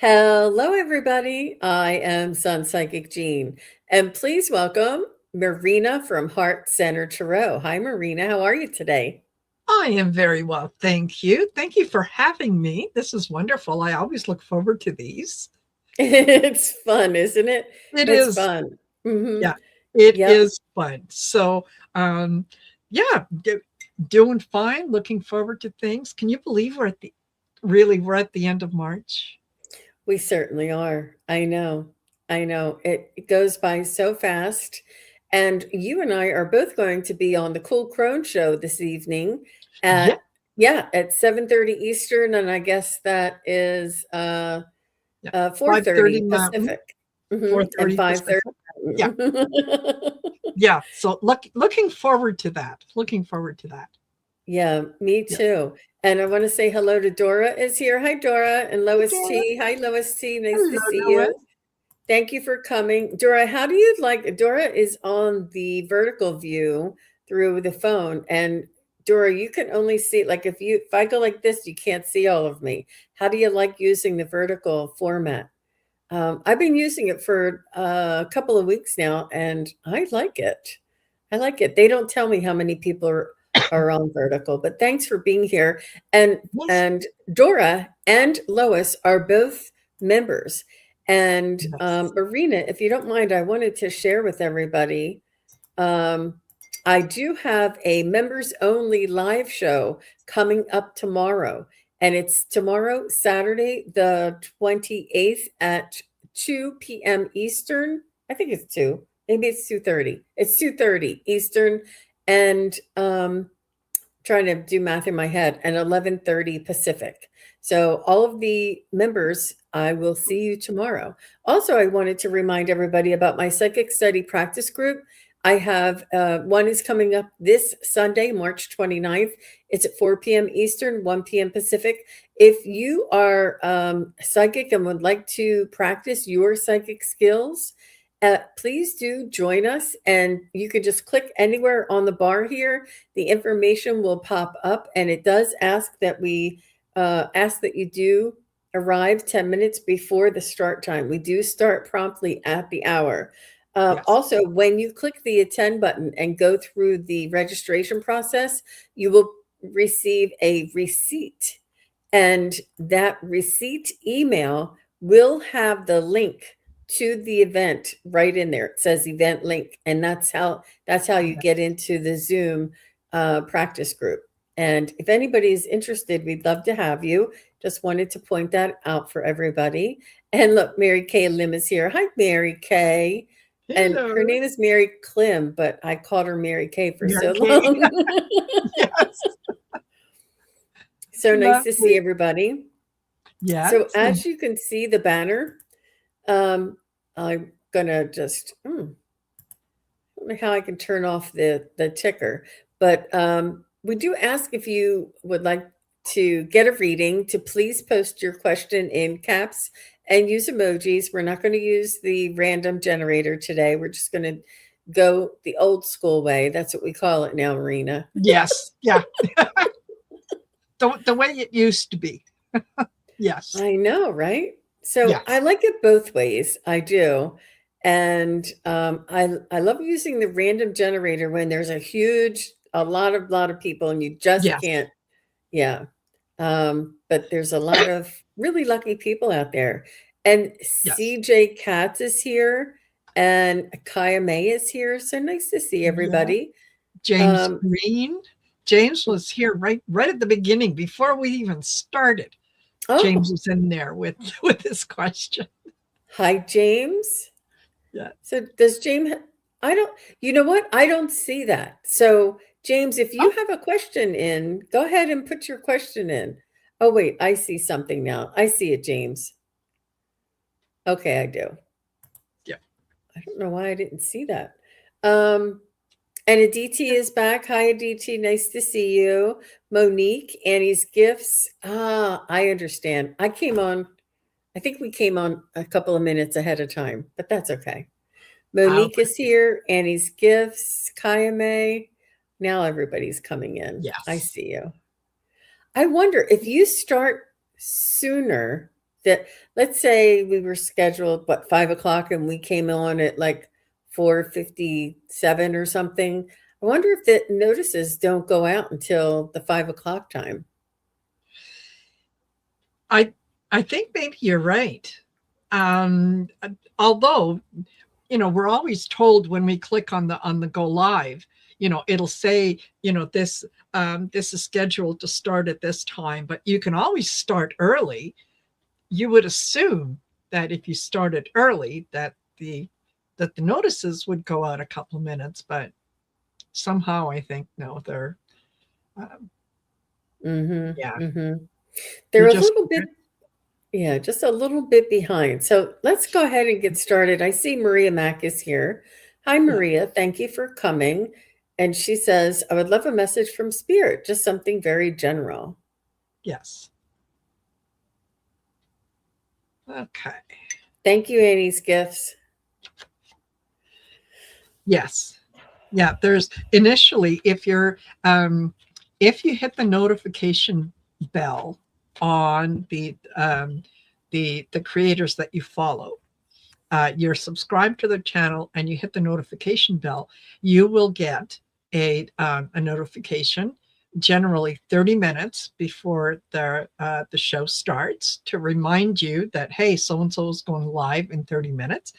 Hello, everybody. I am Sun Psychic Jean, and please welcome Marina from Heart Center Tarot. Hi, Marina. How are you today? I am very well, thank you. Thank you for having me. This is wonderful. I always look forward to these. It's fun, isn't it? It It's is, fun. Hmm. yeah, it Yep. is fun. Um, yeah, doing fine. Looking forward to things. Can you believe we're at the end of March? We certainly are. I know. I know. It goes by so fast. And you and I are both going to be on the Cool Crone show this evening Yeah, at at 7:30 Eastern, and I guess that is yeah. 5:30 4:30 Mountain, Pacific. And 4:30 5:30 Pacific. Yeah, Mountain. yeah. So looking forward to that. Looking forward to that. Yeah, me Yeah. too. And I want to say hello to Dora is here. Hi, Dora, and Hey, Lois Dora. T. Hi, Lois T. Nice to Hello, see Lois. you. Thank you for coming. Dora, how do you like Dora is on the vertical view through the phone. And Dora, you can only see like if I go like this, you can't see all of me. How do you like using the vertical format? I've been using it for a couple of weeks now, and I like it. I like it. They don't tell me how many people are on vertical, but thanks for being here. And Yes, and Dora and Lois are both members. And yes. Marina, if you don't mind, I wanted to share with everybody. Um, I do have a members only live show coming up tomorrow. And it's tomorrow, Saturday, the 28th at 2 p.m. Eastern. I think it's 2. Maybe it's 2:30. It's 2:30 Eastern. And trying to do math in my head, and 11:30 Pacific. So all of the members, I will see you tomorrow. Also, I wanted to remind everybody about my psychic study practice group. I have one is coming up this Sunday, March 29th. It's at 4 p.m. Eastern, 1 p.m. Pacific. If you are psychic and would like to practice your psychic skills, please do join us. And you can just click anywhere on the bar here. The information will pop up, and it does ask that you do arrive 10 minutes before the start time. We do start promptly at the hour. Yes. Also, when you click the attend button and go through the registration process, you will receive a receipt. And that receipt email will have the link to the event right in there. It says event link, and that's how you get into the Zoom practice group. And if anybody is interested, we'd love to have you. Just wanted to point that out for everybody. And look, Mary Kay Lim is here. Hi, Mary Kay. And her Hello, name is Mary Klim, but I called her Mary Kay for Mary so Kay. long. Yes, So nice to see lovely. everybody. So Yes, as you can see the banner, I'm gonna just I don't know how I can turn off the ticker, but we do ask if you would like to get a reading to please post your question in caps and use emojis. We're not going to use the random generator today. We're just going to go the old school way. That's what we call it now, Marina. yes, yeah. The way it used to be. Yes, I know, right? So I yes, like it both ways. I do. And I love using the random generator when there's a lot of people and you just yes, can't. Yeah. But there's a lot of really lucky people out there. And yes. CJ Katz is here and Kaya May is here. So nice to see Yeah. everybody. James Um, Green. James was here right at the beginning before we even started. James oh, was in there with with this question. hi, James. Yeah. So does James, I don't, you know what? I don't see that. So James, if you Oh, have a question in, go ahead and put your question in. Oh, wait, I see something now. I see it, James. Okay, I do. yeah. I don't know why I didn't see that. Um, and Aditi is back. Hi, Aditi. Nice to see you. Monique, Annie's Gifts. Ah, I understand. I think we came on a couple of minutes ahead of time, but that's okay. Monique is Okay. here. Annie's Gifts. Kaya May. Now everybody's coming in. I Yes. see you. I wonder if you start sooner. that, let's say we were scheduled, what, 5 o'clock, and we came on at like 4:57 or something. I wonder if the notices don't go out until the 5 o'clock time. I I think maybe you're right. Um, Although, we're always told when we click on the go live, it'll say, this is scheduled to start at this time, but you can always start early. You would assume that if you started early, that the notices would go out a couple of minutes, but somehow I think no, they're um, yeah, Mm-hmm. Mm-hmm. you They're a just little bit, yeah, just a little bit behind. So let's go ahead and get started. I see Maria Mack is here. Hi, yeah, Maria. Thank you for coming. And she says, I would love a message from Spirit, just something very general. yes, okay. Thank you, Annie's Gifts. Yes. Yeah, there's initially if you hit the notification bell on the creators that you follow, you're subscribed to their channel and you hit the notification bell, you will get a notification generally 30 minutes before the show starts to remind you that hey, so and so is going live in 30 minutes.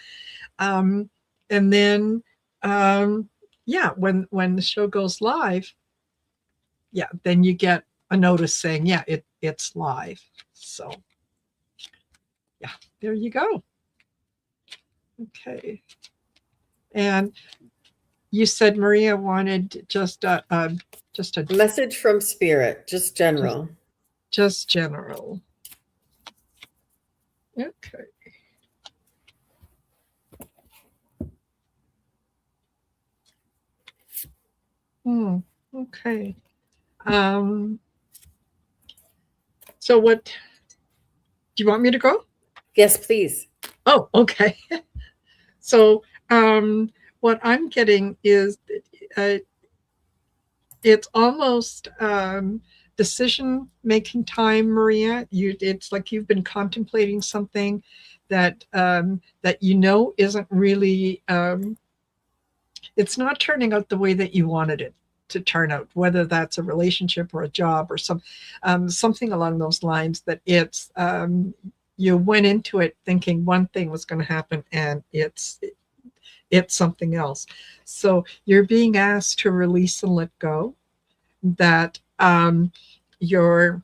Um, and then, yeah, when the show goes live, yeah, then you get a notice saying, yeah, it's live. So yeah, there you go. Okay. And you said Maria wanted just a Message from Spirit, just just general. just general. Okay. Hmm. Okay. Um, so what do you want me to go? Yes, please. Oh, okay. So what I'm getting is uh, it's almost decision making time, Maria. It's like you've been contemplating something that isn't really it's not turning out the way that you wanted it to turn out, whether that's a relationship or a job or something along those lines. That you went into it thinking one thing was going to happen, and it's something else. So you're being asked to release and let go. That you're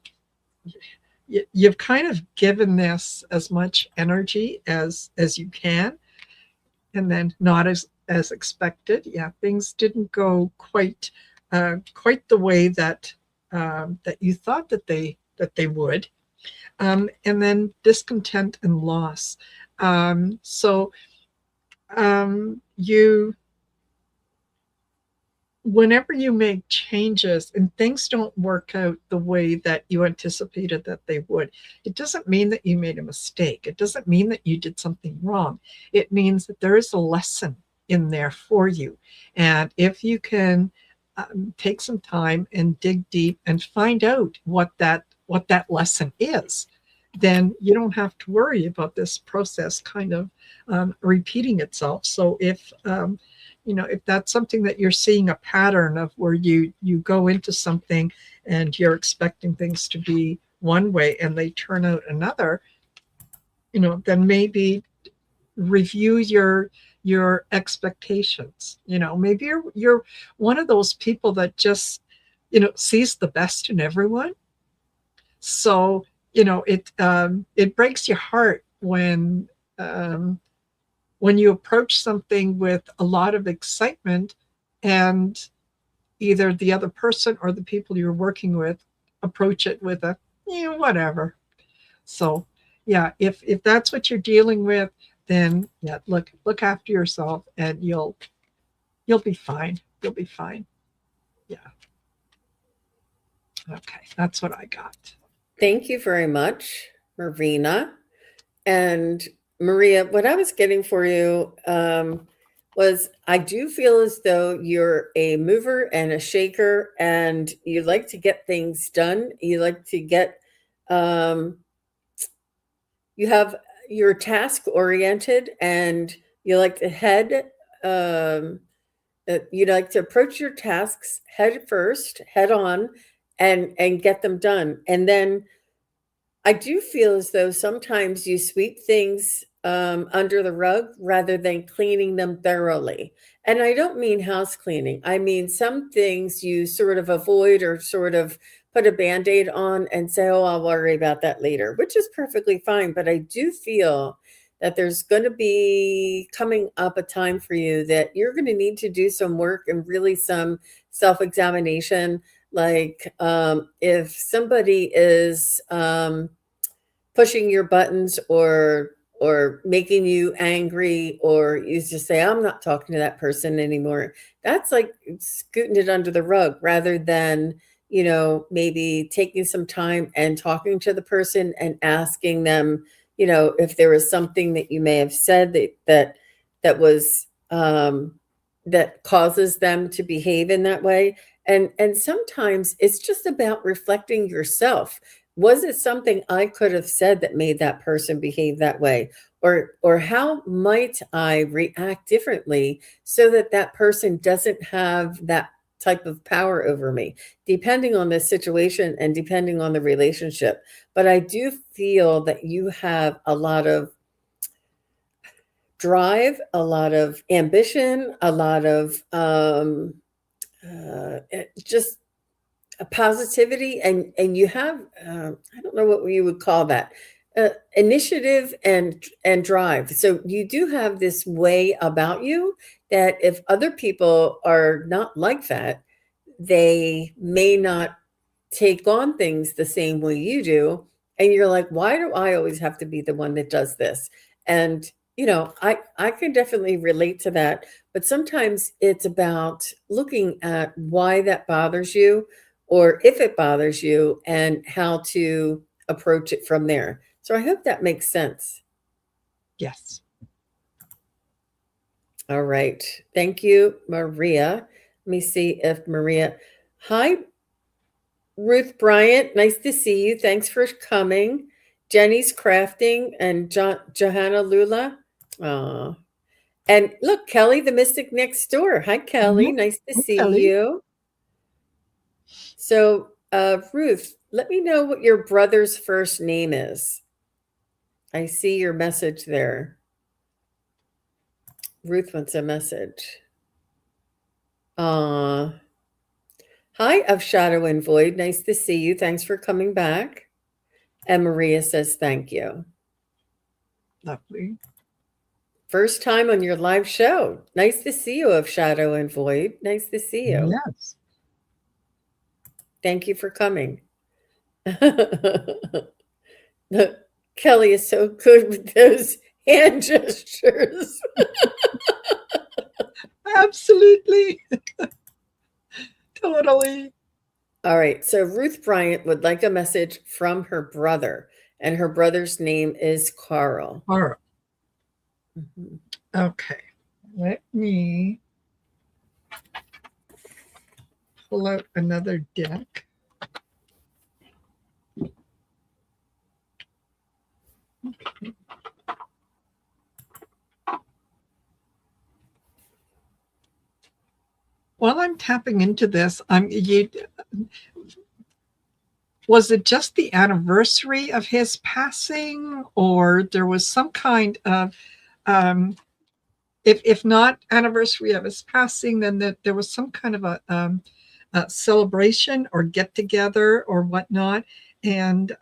you've kind of given this as much energy as you can, and then not as expected. Yeah, things didn't go quite the way that you thought that they would. And then discontent and loss. So you whenever you make changes and things don't work out the way that you anticipated that they would, it doesn't mean that you made a mistake. It doesn't mean that you did something wrong. It means that there is a lesson in there for you. And if you can take some time and dig deep and find out what that lesson is, then you don't have to worry about this process kind of repeating itself. So if that's something that you're seeing a pattern of, where you go into something and you're expecting things to be one way and they turn out another, then maybe review your expectations. Maybe you're one of those people that just sees the best in everyone. So it breaks your heart um, when you approach something with a lot of excitement, and either the other person or the people you're working with approach it with a whatever. So yeah, if that's what you're dealing with, then yeah, look after yourself and you'll be fine. You'll be fine. Yeah. Okay, that's what I got. Thank you very much, Marina. And Maria, what I was getting for you was, I do feel as though you're a mover and a shaker, and you like to get things done. You like to get um, you have you're task oriented, and you like to um, you like to approach your tasks head first, head on, and get them done. And then I do feel as though sometimes you sweep things under the rug rather than cleaning them thoroughly. And I don't mean house cleaning. I mean some things you sort of avoid or sort of put a band aid on and say, oh, I'll worry about that later, which is perfectly fine. But I do feel that there's going to be coming up a time for you that you're going to need to do some work and really some self examination. Like if somebody is pushing your buttons or making you angry, or you just say, I'm not talking to that person anymore, that's like scooting it under the rug rather than, maybe taking some time and talking to the person and asking them, if there was something that you may have said that was that causes them to behave in that way. And sometimes it's just about reflecting yourself. Was it something I could have said that made that person behave that way? Or how might I react differently so that that person doesn't have that type of power over me, depending on the situation and depending on the relationship. But I do feel that you have a lot of drive, a lot of ambition, a lot of just a positivity, and you have I don't know what you would call that, initiative and drive. So you do have this way about you that if other people are not like that, they may not take on things the same way you do. And you're like, why do I always have to be the one that does this? And I can definitely relate to that. But sometimes it's about looking at why that bothers you, or if it bothers you, and how to approach it from there. So I hope that makes sense. Yes. All right. Thank you, Maria. Let me see if Maria. Hi, Ruth Bryant, nice to see you. Thanks for coming. Jenny's Crafting and Johanna Lula. Aw. And look, Kelly, the Mystic next door. Hi, Kelly. Mhm. Nice to Hey, see Kelly. you. So, Ruth, let me know what your brother's first name is. I see your message there. Ruth wants a message. Hi, of Shadow and Void. Nice to see you. Thanks for coming back. And Maria says thank you. Lovely. First time on your live show. Nice to see you, of Shadow and Void. Nice to see you. Yes. Thank you for coming. Kelly is so good with those hand gestures. Absolutely. Totally. All right. So Ruth Bryant would like a message from her brother, and her brother's name is Carl. All right. Mhm. Okay. Let me pull out another deck. Okay. While I'm tapping into this, was it just the anniversary of his passing, or there was some kind of if not anniversary of his passing, then there was some kind of a celebration or get together or whatnot, and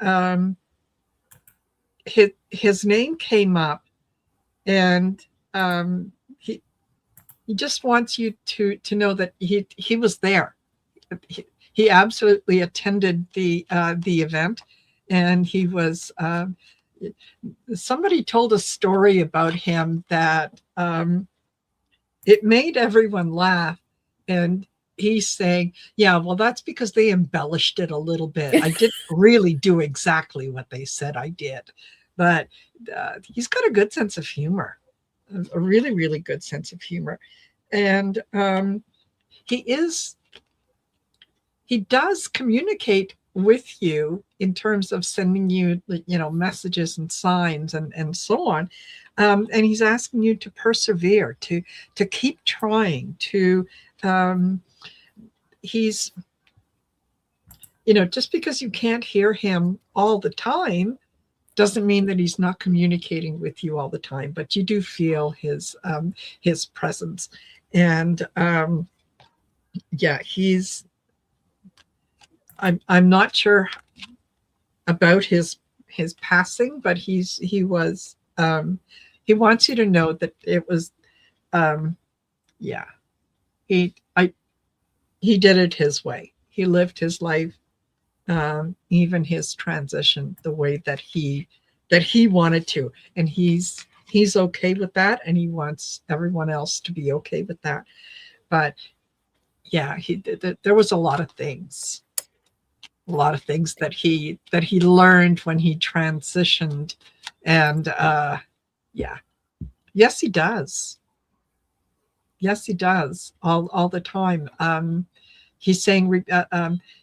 his name came up, and he just wants you to know that he was there. He absolutely attended the event, and he was. Somebody told a story about him that it made everyone laugh, and he's saying, "Yeah, well, that's because they embellished it a little bit. I didn't really do exactly what they said I did, but he's got a good sense of humor, a really, really good sense of humor, and he does communicate with you in terms of sending you, messages and signs and so on. And he's asking you to persevere, to keep trying, to um, he's, just because you can't hear him all the time doesn't mean that he's not communicating with you all the time, but you do feel his presence. And yeah, I'm not sure about his passing, but he wants you to know that it was, yeah, he I he did it his way. He lived his life, even his transition, the way that he wanted to, and he's okay with that, and he wants everyone else to be okay with that. But yeah, there was a lot of things that he learned when he transitioned, and yeah, yes, he does. Yes, he does all the time. He's saying,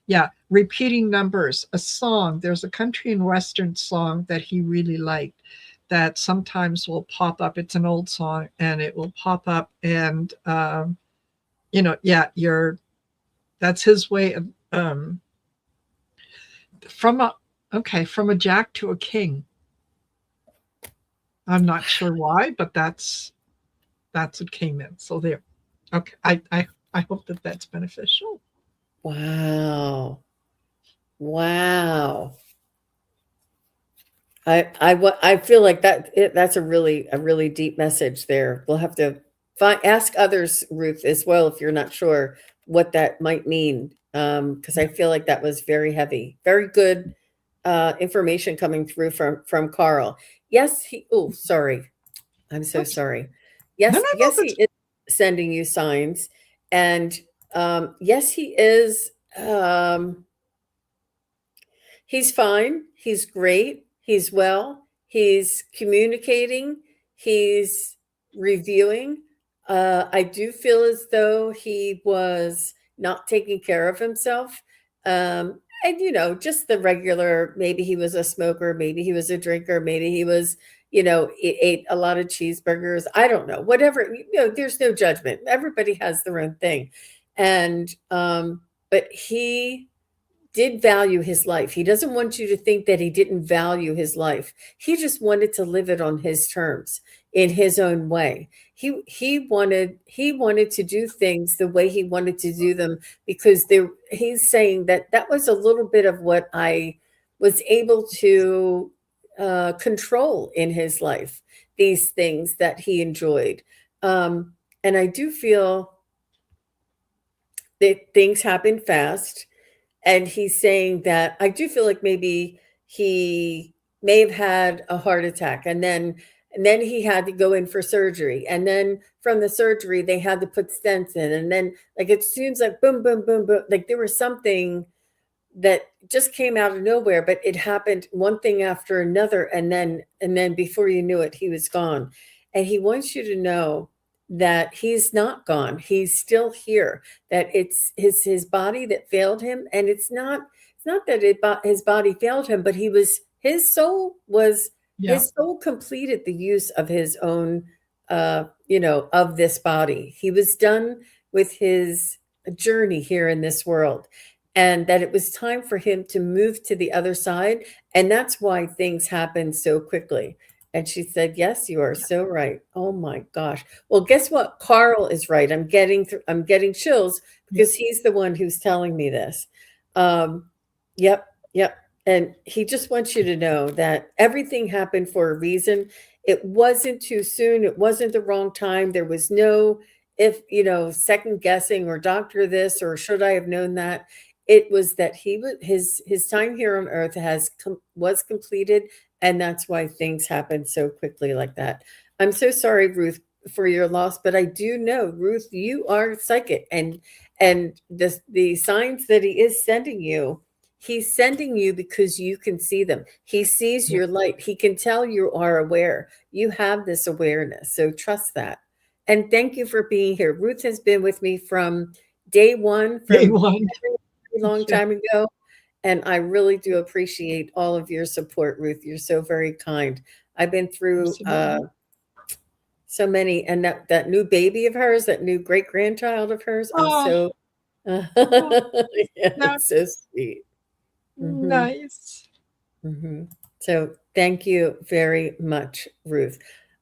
yeah, repeating numbers, a song. There's a country and western song that he really liked that sometimes will pop up. It's an old song, and it will pop up, and yeah, that's his way of, from a from a jack to a king. I'm not sure why, but that's what came in. So there. Okay, I hope that that's beneficial. Wow. Wow. I feel like that's a really deep message there. We'll have to ask others, Ruth, as well, if you're not sure what that might mean. Because I feel like that was very heavy. Very good information coming through from Carl. Yes, oh, sorry. I'm so Oops. sorry. No, Yes, no, no. yes, he is sending you signs. And yes, he is. He's fine. He's great. He's well. He's communicating. He's reviewing. I do feel as though he was not taking care of himself. And, just the regular, maybe he was a smoker, maybe he was a drinker, maybe he was, ate a lot of cheeseburgers. I don't know. Whatever, there's no judgment. Everybody has their own thing. And, but he did value his life. He doesn't want you to think that he didn't value his life. He just wanted to live it on his terms in his own way. He wanted to do things the way he wanted to do them because he's saying that was a little bit of what I was able to control in his life. These things that he enjoyed, and I do feel that things happen fast, and he's saying that I do feel like maybe he may have had a heart attack, and then he had to go in for surgery, and then from the surgery they had to put stents in, and then like it seems like boom boom boom boom, like there was something that just came out of nowhere, but it happened one thing after another, and then before you knew it he was gone. And he wants you to know that he's not gone. He's still here. That it's his body that failed him, and it's not that his body failed him, but Yeah, his soul completed the use of his own, of this body. He was done with his journey here in this world, and that it was time for him to move to the other side. And that's why things happen so quickly. And she said, yes, you are yeah, so right. Oh my gosh. Well, guess what? Carl is right. I'm getting chills yeah, because he's the one who's telling me this. Um, yep, yep. And he just wants you to know that everything happened for a reason. It wasn't too soon. It wasn't the wrong time. There was no, if, second guessing or doctor this or should I have known that. It was that his time here on earth was completed, and that's why things happen so quickly like that. I'm so sorry, Ruth, for your loss, but I do know, Ruth, you are psychic, and the signs that he is sending you, he's sending you because you can see them. He sees yeah. your light. He can tell you are aware. You have this awareness, so trust that. And thank you for being here. Ruth has been with me from day one, Day from one. a long Yeah, time ago. And I really do appreciate all of your support, Ruth. You're so very kind. I've been through Absolutely. so many, and that new baby of hers, that new great grandchild of hers, I'm Oh, so oh, yeah, that's it's so sweet. Hmm. nice. Hmm. So thank you very much, Ruth.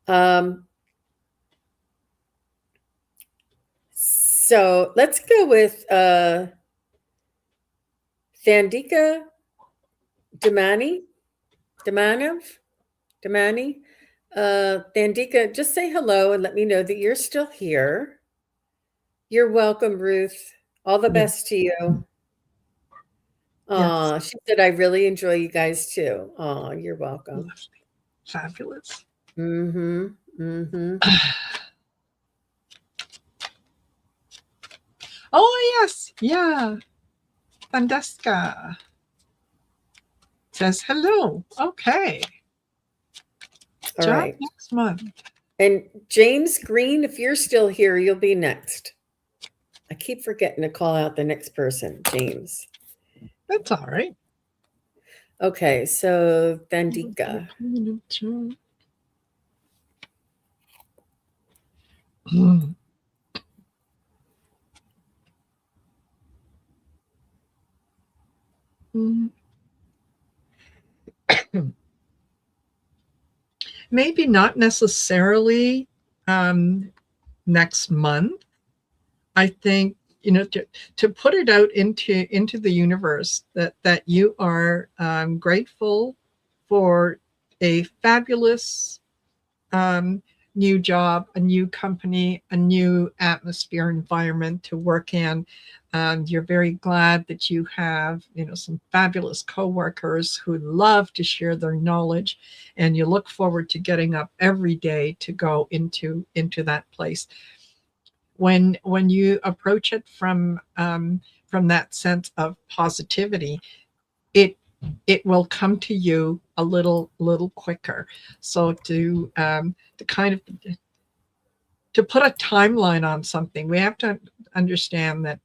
Um, so let's go with Thandika Damani, Damanov, Damani. Thandika, just say hello and let me know that you're still here. You're welcome, Ruth. All the Yes, best to you. yes. Aw, she said, I really enjoy you guys too. Aw, you're welcome. Lovely. Fabulous. Mm-hmm. Mm-hmm. Oh, yes. Yeah. Fandeska says hello. Okay. All Job right. next month. And James Green, if you're still here, you'll be next. I keep forgetting to call out the next person, James. That's all right. Okay, so Thandika. Maybe not necessarily um, next month. I think to put it out into the universe that you are grateful for a fabulous um, new job, a new company, a new atmosphere environment to work in. You're very glad that you have, some fabulous coworkers who love to share their knowledge, and you look forward to getting up every day to go into that place. When you approach it from that sense of positivity, it it will come to you a little quicker. So to kind of to put a timeline on something, we have to understand that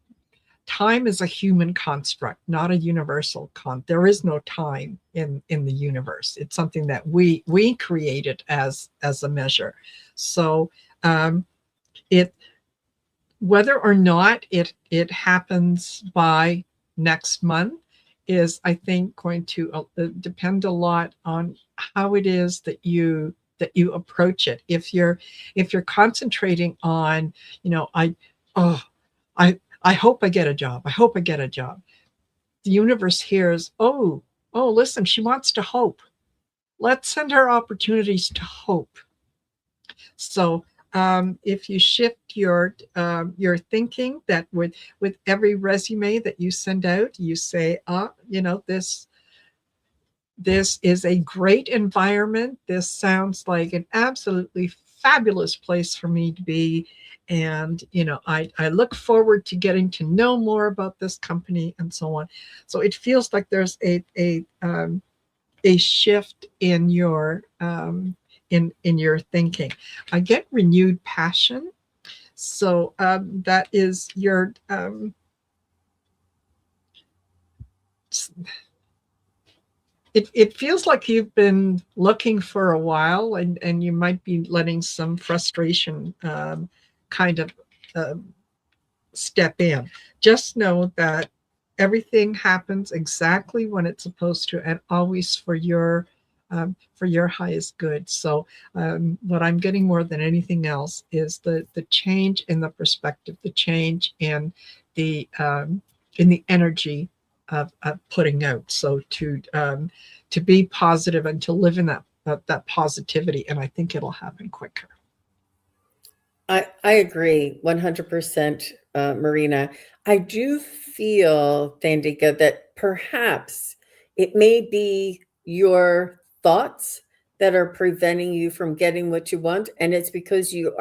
time is a human construct, not a universal there is no time in the universe. It's something that we created as a measure. So um, it whether or not it happens by next month is, I think, going to depend a lot on how it is that you approach it. If you're concentrating on, I oh I hope I get a job. I hope I get a job. The universe hears, oh, listen, she wants to hope. Let's send her opportunities to hope. So if you shift your thinking, that with every resume that you send out, you say, this is a great environment. This sounds like an absolutely fabulous place for me to be. And, I look forward to getting to know more about this company and so on. So it feels like there's a shift in your thinking. I get renewed passion. So that is your it feels like you've been looking for a while, and you might be letting some frustration kind of uh, step in. Just know that everything happens exactly when it's supposed to, and always for your highest good. So what I'm getting more than anything else is the change in the perspective, the change in the energy of putting out. So to be positive and to live in that positivity, and I think it'll happen quicker. I agree 100%, Marina. I do feel, Thandika, that perhaps it may be your thoughts that are preventing you from getting what you want, and it's because you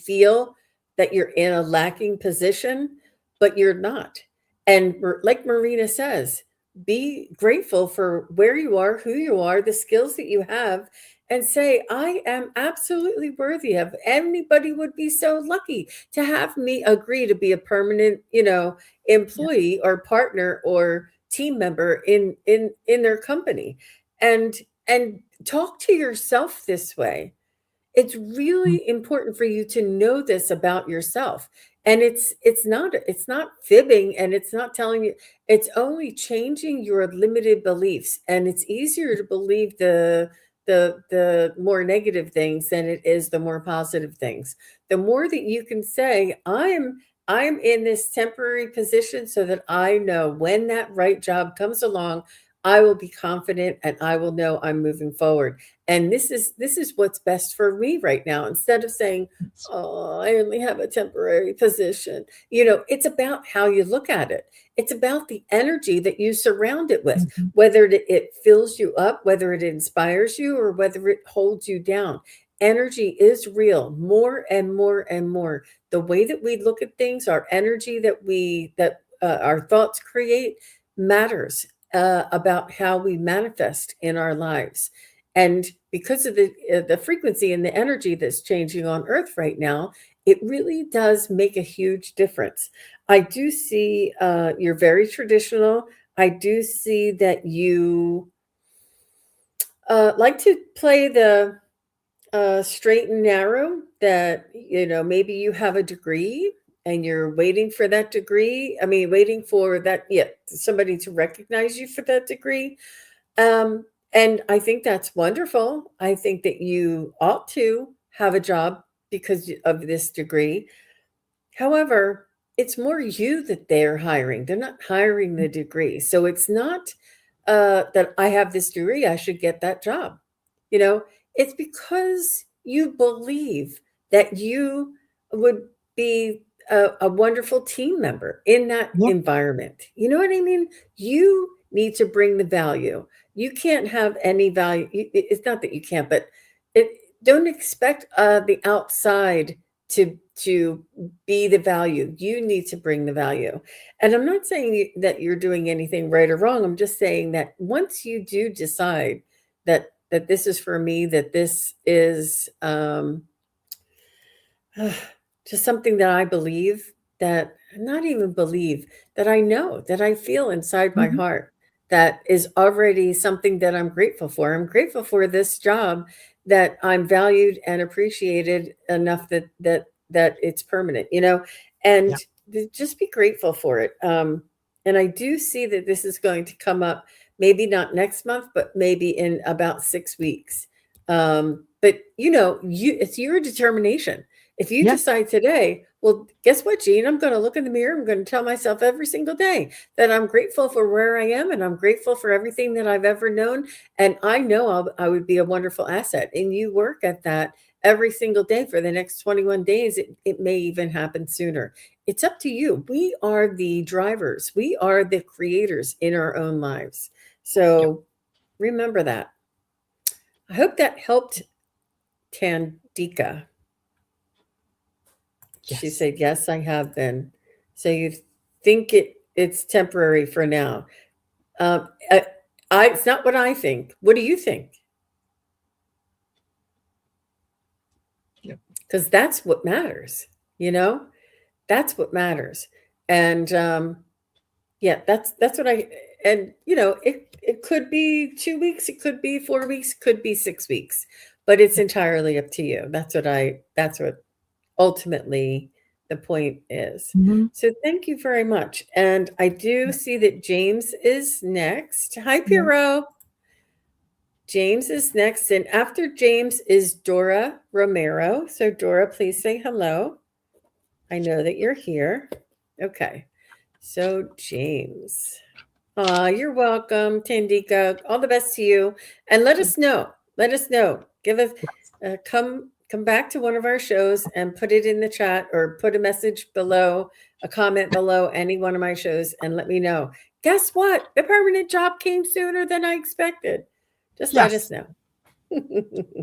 feel that you're in a lacking position, but you're not. And like Marina says, be grateful for where you are, who you are, the skills that you have, and say, I am absolutely worthy of. Anybody would be so lucky to have me agree to be a permanent, Yeah. employee or partner or team member in their company, and and talk to yourself this way. It's Mm. really important for you to know this about yourself. And it's not fibbing, and it's not telling you, it's only changing your limited beliefs. And it's easier to believe the more negative things than it is the more positive things. The more that you can say, I'm in this temporary position so that I know when that right job comes along, I will be confident and I will know I'm moving forward. And this is what's best for me right now, instead of saying, Yes. oh, I only have a temporary position. It's about how you look at it. It's about the energy that you surround it with, Mhm. whether it fills you up, whether it inspires you, or whether it holds you down. Energy is real, more and more and more. The way that we look at things, our energy that our thoughts create, matters about how we manifest in our lives. And because of the frequency and the energy that's changing on Earth right now, it really does make a huge difference. I do see you're very traditional. I do see that you like to play the straight and narrow. That maybe you have a degree and you're waiting for that degree. I mean, waiting for that, yeah, somebody to recognize you for that degree. And I think that's wonderful. I think that you ought to have a job because of this degree. However, it's more you that they're hiring. They're not hiring the degree. So it's not that I have this degree, I should get that job. You know, it's because you believe that you would be a wonderful team member in that Yeah. environment. You know what I mean? You need to bring the value. You can't have any value. It's not that you can't, but it, don't expect the outside to be the value. You need to bring the value. And I'm not saying that you're doing anything right or wrong. I'm just saying that once you do decide that this is for me, that this is just something that I believe, that not even believe, that I know, that I feel inside my Mhm. heart, that is already something that I'm grateful for. I'm grateful for this job, that I'm valued and appreciated enough that it's permanent, and Yeah. just be grateful for it. And I do see that this is going to come up, maybe not next month, but maybe in about 6 weeks. But it's your determination. If you Yeah. decide today, well, guess what, Gene? I'm going to look in the mirror. I'm going to tell myself every single day that I'm grateful for where I am, and I'm grateful for everything that I've ever known. And I know I would be a wonderful asset. And you work at that every single day for the next 21 days. It may even happen sooner. It's up to you. We are the drivers, we are the creators in our own lives. Yeah. So remember that. I hope that helped, Tandika. She Yes. said, "Yes, I have been." So you think it's temporary for now? It's not what I think. What do you think? Yeah. Because that's what matters. You know, that's what matters. And yeah, that's what I. And it could be 2 weeks, it could be 4 weeks, could be 6 weeks, but it's entirely up to you. That's what ultimately the point is. Mhm. So thank you very much. And I do Yeah. see that James is next. Hi, Yeah. Piero. James is next. And after James is Dora Romero. So, Dora, please say hello. I know that you're here. Okay. So, James. You're welcome, Tandika. All the best to you. And let us know. Let us know. Give us come back to one of our shows and put it in the chat, or put a message below, a comment below any one of my shows, and let me know. Guess what? The permanent job came sooner than I expected. Just let us Yes. know.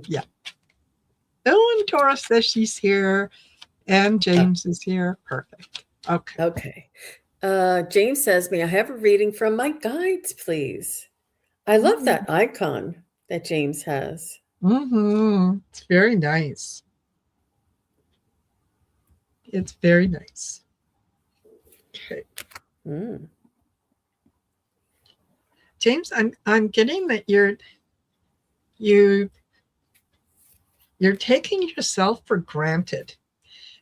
Yeah. Oh, and Tora says she's here, and Oh, James is here. Perfect. Okay. okay. James says, may I have a reading from my guides, please? I love that icon that James has. Mm-hmm. It's very nice. It's very nice. Okay. Mm. James, I'm getting that you you're taking yourself for granted.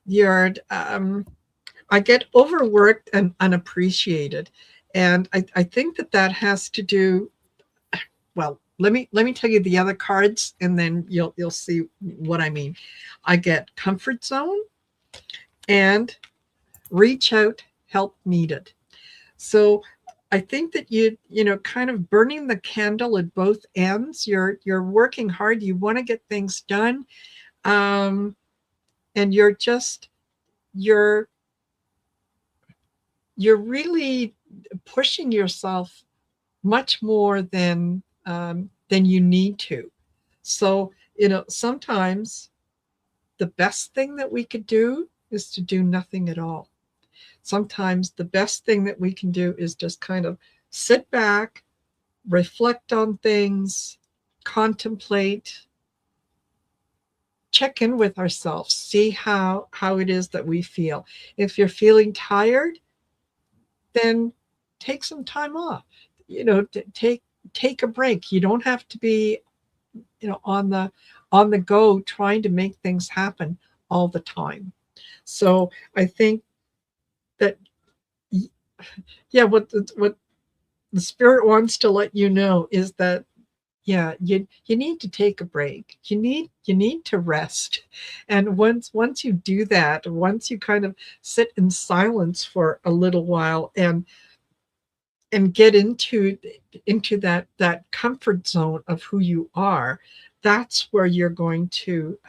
You're I get overworked and unappreciated. And I think that that has to do, well, let me tell you the other cards and then you'll see what I mean. I get comfort zone and reach out, help needed. So I think that kind of burning the candle at both ends. You're working hard, you want to get things done. And you're you're really pushing yourself much more than you need to. So, sometimes the best thing that we could do is to do nothing at all. Sometimes the best thing that we can do is just kind of sit back, reflect on things, contemplate, check in with ourselves, see how it is that we feel. If you're feeling tired, then take some time off. Take a break. You don't have to be, on the go trying to make things happen all the time. So I think that, yeah, what the spirit wants to let you know is that, yeah, you need to take a break. You need to rest. And once you do that, once you kind of sit in silence for a little while and get into that comfort zone of who you are, that's where you're going to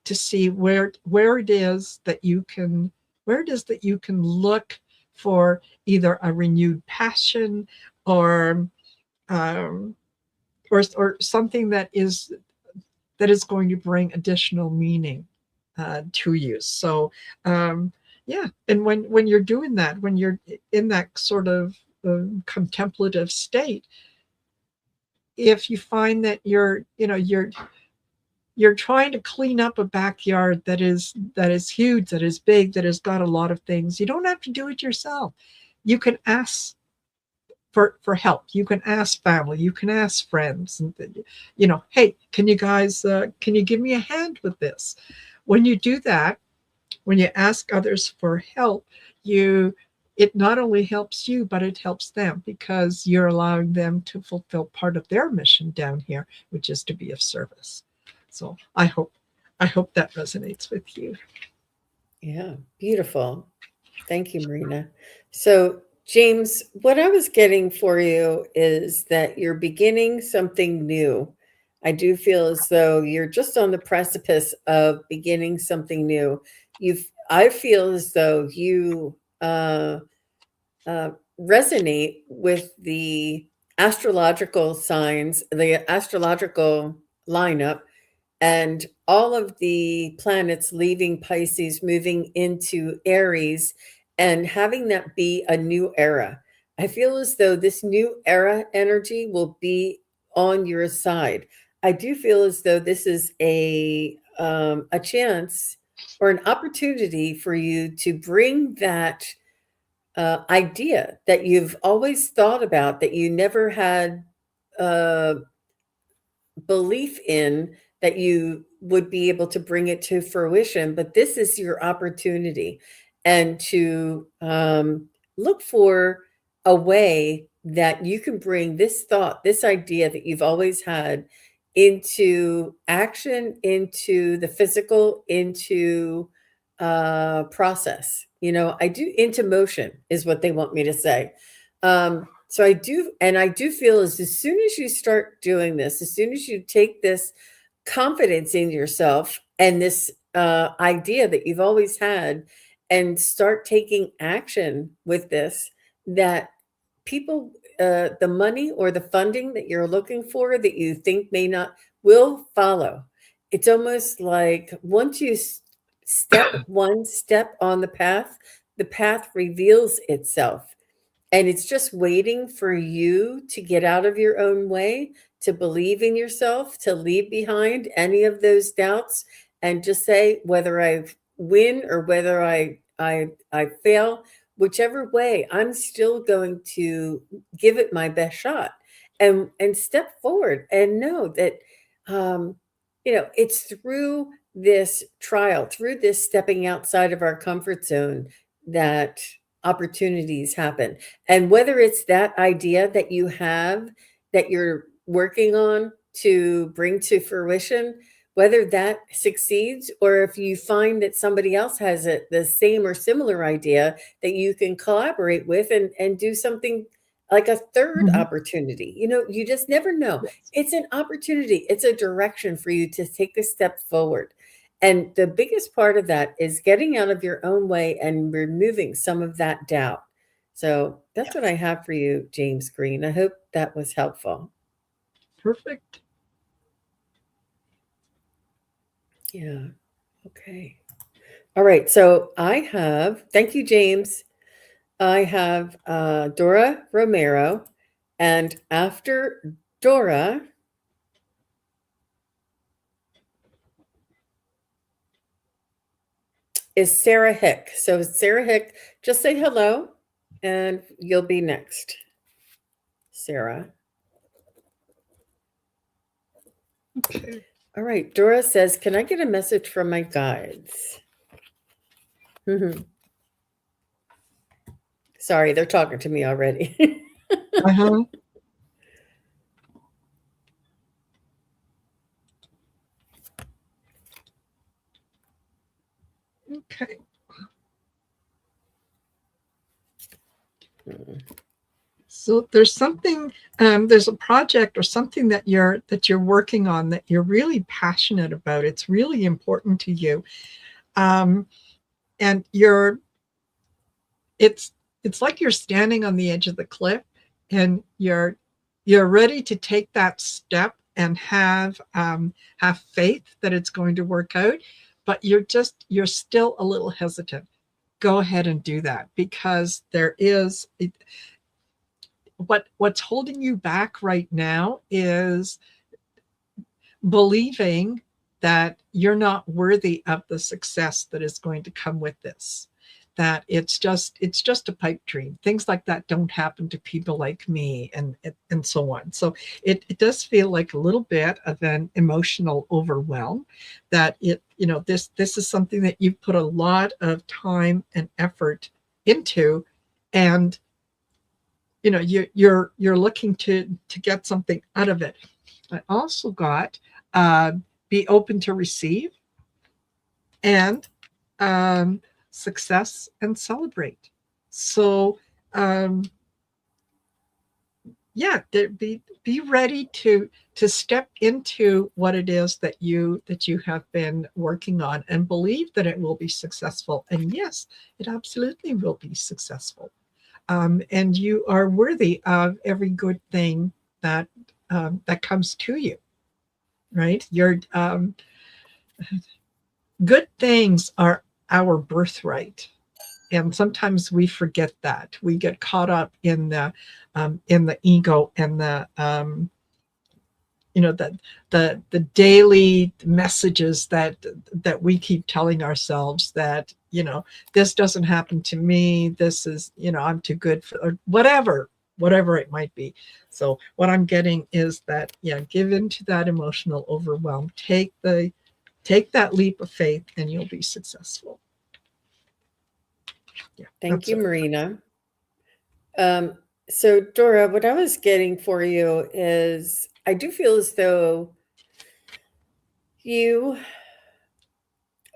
see where it is that you can look for either a renewed passion or um, or something that is going to bring additional meaning to you. So yeah, and when you're doing that, when you're in that sort of contemplative state, if you find that you're trying to clean up a backyard that is huge, that is big, that has got a lot of things, you don't have to do it yourself. You can ask for help. You can ask family, you can ask friends, and hey, can you give me a hand with this? When you do that, when you ask others for help, it not only helps you, but it helps them, because you're allowing them to fulfill part of their mission down here, which is to be of service. So I hope that resonates with you. Yeah, beautiful. Thank you, Marina. So, James, what I was getting for you is that you're beginning something new. I do feel as though you're just on the precipice of beginning something new. I feel as though you uh, resonate with the astrological signs, the astrological lineup, and all of the planets leaving Pisces, moving into Aries, and having that be a new era. I feel as though this new era energy will be on your side. I do feel as though this is a chance or an opportunity for you to bring that idea that you've always thought about, that you never had uh, belief in, that you would be able to bring it to fruition. But this is your opportunity, and to look for a way that you can bring this thought, this idea that you've always had, into action, into the physical, into process. I do, into motion is what they want me to say. So I do feel as soon as you start doing this, as soon as you take this confidence in yourself and this idea that you've always had, and start taking action with this, that people, the money or the funding that you're looking for, that you think may not, will follow. It's almost like once you step one step on the path reveals itself, and it's just waiting for you to get out of your own way, to believe in yourself, to leave behind any of those doubts, and just say, whether I win or whether I fail, whichever way, I'm still going to give it my best shot and step forward and know that um, it's through this trial, through this stepping outside of our comfort zone that opportunities happen. And whether it's that idea that you have that you're working on to bring to fruition, whether that succeeds or if you find that somebody else has the same or similar idea that you can collaborate with and do something like a third Mhm. opportunity. You just never know. Yes. It's an opportunity, it's a direction for you to take a step forward. And the biggest part of that is getting out of your own way and removing some of that doubt. So that's what I Yes. have for you, James Green. I hope that was helpful. Perfect. Yeah. Okay. All right. So thank you, James. I have Dora Romero. And after Dora is Sarah Hick. So, Sarah Hick, just say hello and you'll be next, Sarah. Okay. All right. Dora says, can I get a message from my guides? Sorry, they're talking to me already. Uh-huh. Okay. So there's a project or something that you're working on that you're really passionate about. It's really important to you. Um, and it's it's like you're standing on the edge of the cliff and you're ready to take that step and have faith that it's going to work out, but you're still a little hesitant. Go ahead and do that, because what's holding you back right now is believing that you're not worthy of the success that is going to come with this, that it's just a pipe dream. Things like that don't happen to people like me, and so on. So it does feel like a little bit of an emotional overwhelm, that this is something that you've put a lot of time and effort into, and you're looking to get something out of it. I also got uh, be open to receive, and um, success and celebrate. So um, yeah, be ready to step into what it is that you have been working on, and believe that it will be successful. And yes, it absolutely will be successful. And you are worthy of every good thing that comes to you. Right? Your good things are our birthright, and sometimes we forget that. We get caught up in the ego and the daily messages that we keep telling ourselves, that this doesn't happen to me, this is, I'm too good for, or whatever it might be. So what I'm getting is that, yeah, give into that emotional overwhelm, take that leap of faith, and you'll be successful. Yeah, Thank that's you, it. Marina. Um, so, Dora, what I was getting for you is I do feel as though you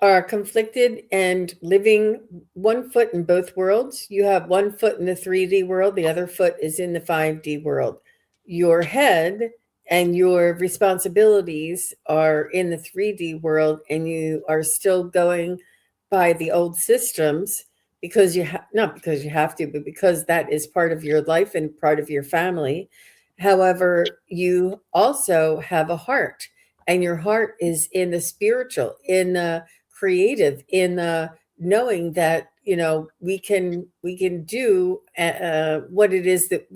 are conflicted and living one foot in both worlds. You have one foot in the 3D world, the other foot is in the 5D world. Your head and your responsibilities are in the 3D world, and you are still going by the old systems because not because you have to, but because that is part of your life and part of your family. However, you also have a heart, and your heart is in the spiritual, in the creative, in knowing that we can do what it is that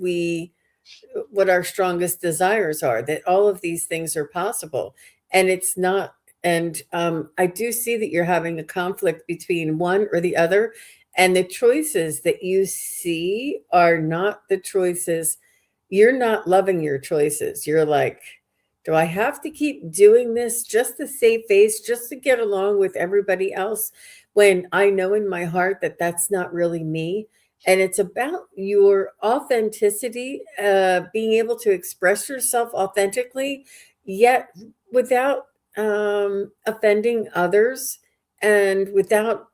what our strongest desires are, that all of these things are possible. And it's not, and I do see that you're having a conflict between one or the other, And the choices that you see are not the choices. You're not loving your choices. You're like, do I have to keep doing this just to save face, just to get along with everybody else? When I know in my heart that that's not really me. And it's about your authenticity, being able to express yourself authentically, yet without offending others and without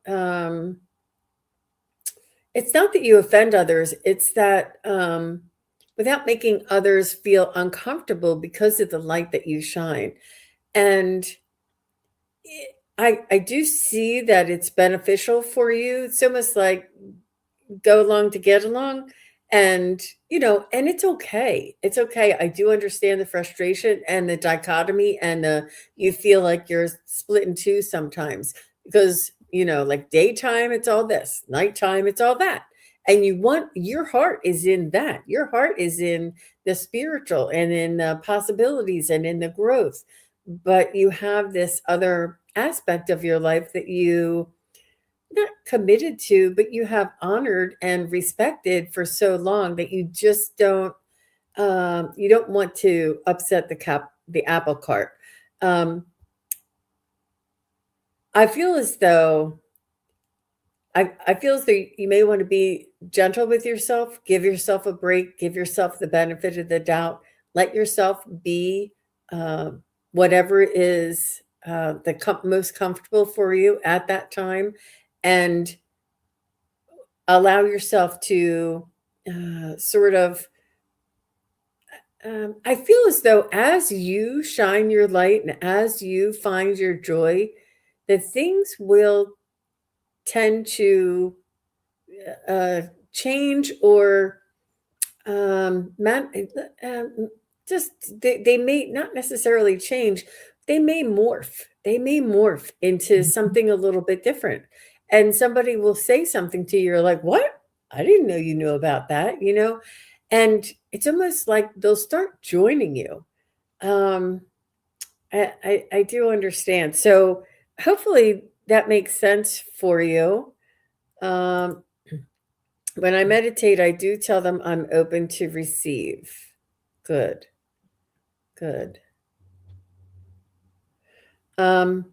it's not that you offend others, it's that without making others feel uncomfortable because of the light that you shine. And I do see that it's beneficial for you. It's almost like go along to get along. And, and it's okay. It's okay. I do understand the frustration and the dichotomy, and you feel like you're split in two sometimes because, like daytime, it's all this, nighttime, it's all that. And your heart is in that. Your heart is in the spiritual and in the possibilities and in the growth. But you have this other aspect of your life that you not committed to, but you have honored and respected for so long that you don't want to upset the apple cart. Um, I feel as though I feel as though you may want to be gentle with yourself, give yourself a break, give yourself the benefit of the doubt, let yourself be uh, whatever is most comfortable for you at that time, and allow yourself to sort of I feel as though as you shine your light and as you find your joy, that things will tend to uh, change or just they may not necessarily change, they may morph into Mhm. something a little bit different, and somebody will say something to you, you're like, what? I didn't know you knew about that. And it's almost like they'll start joining you. um I do understand, so hopefully that makes sense for you. um when I meditate, I do tell them I'm open to receive. Good, good. Um,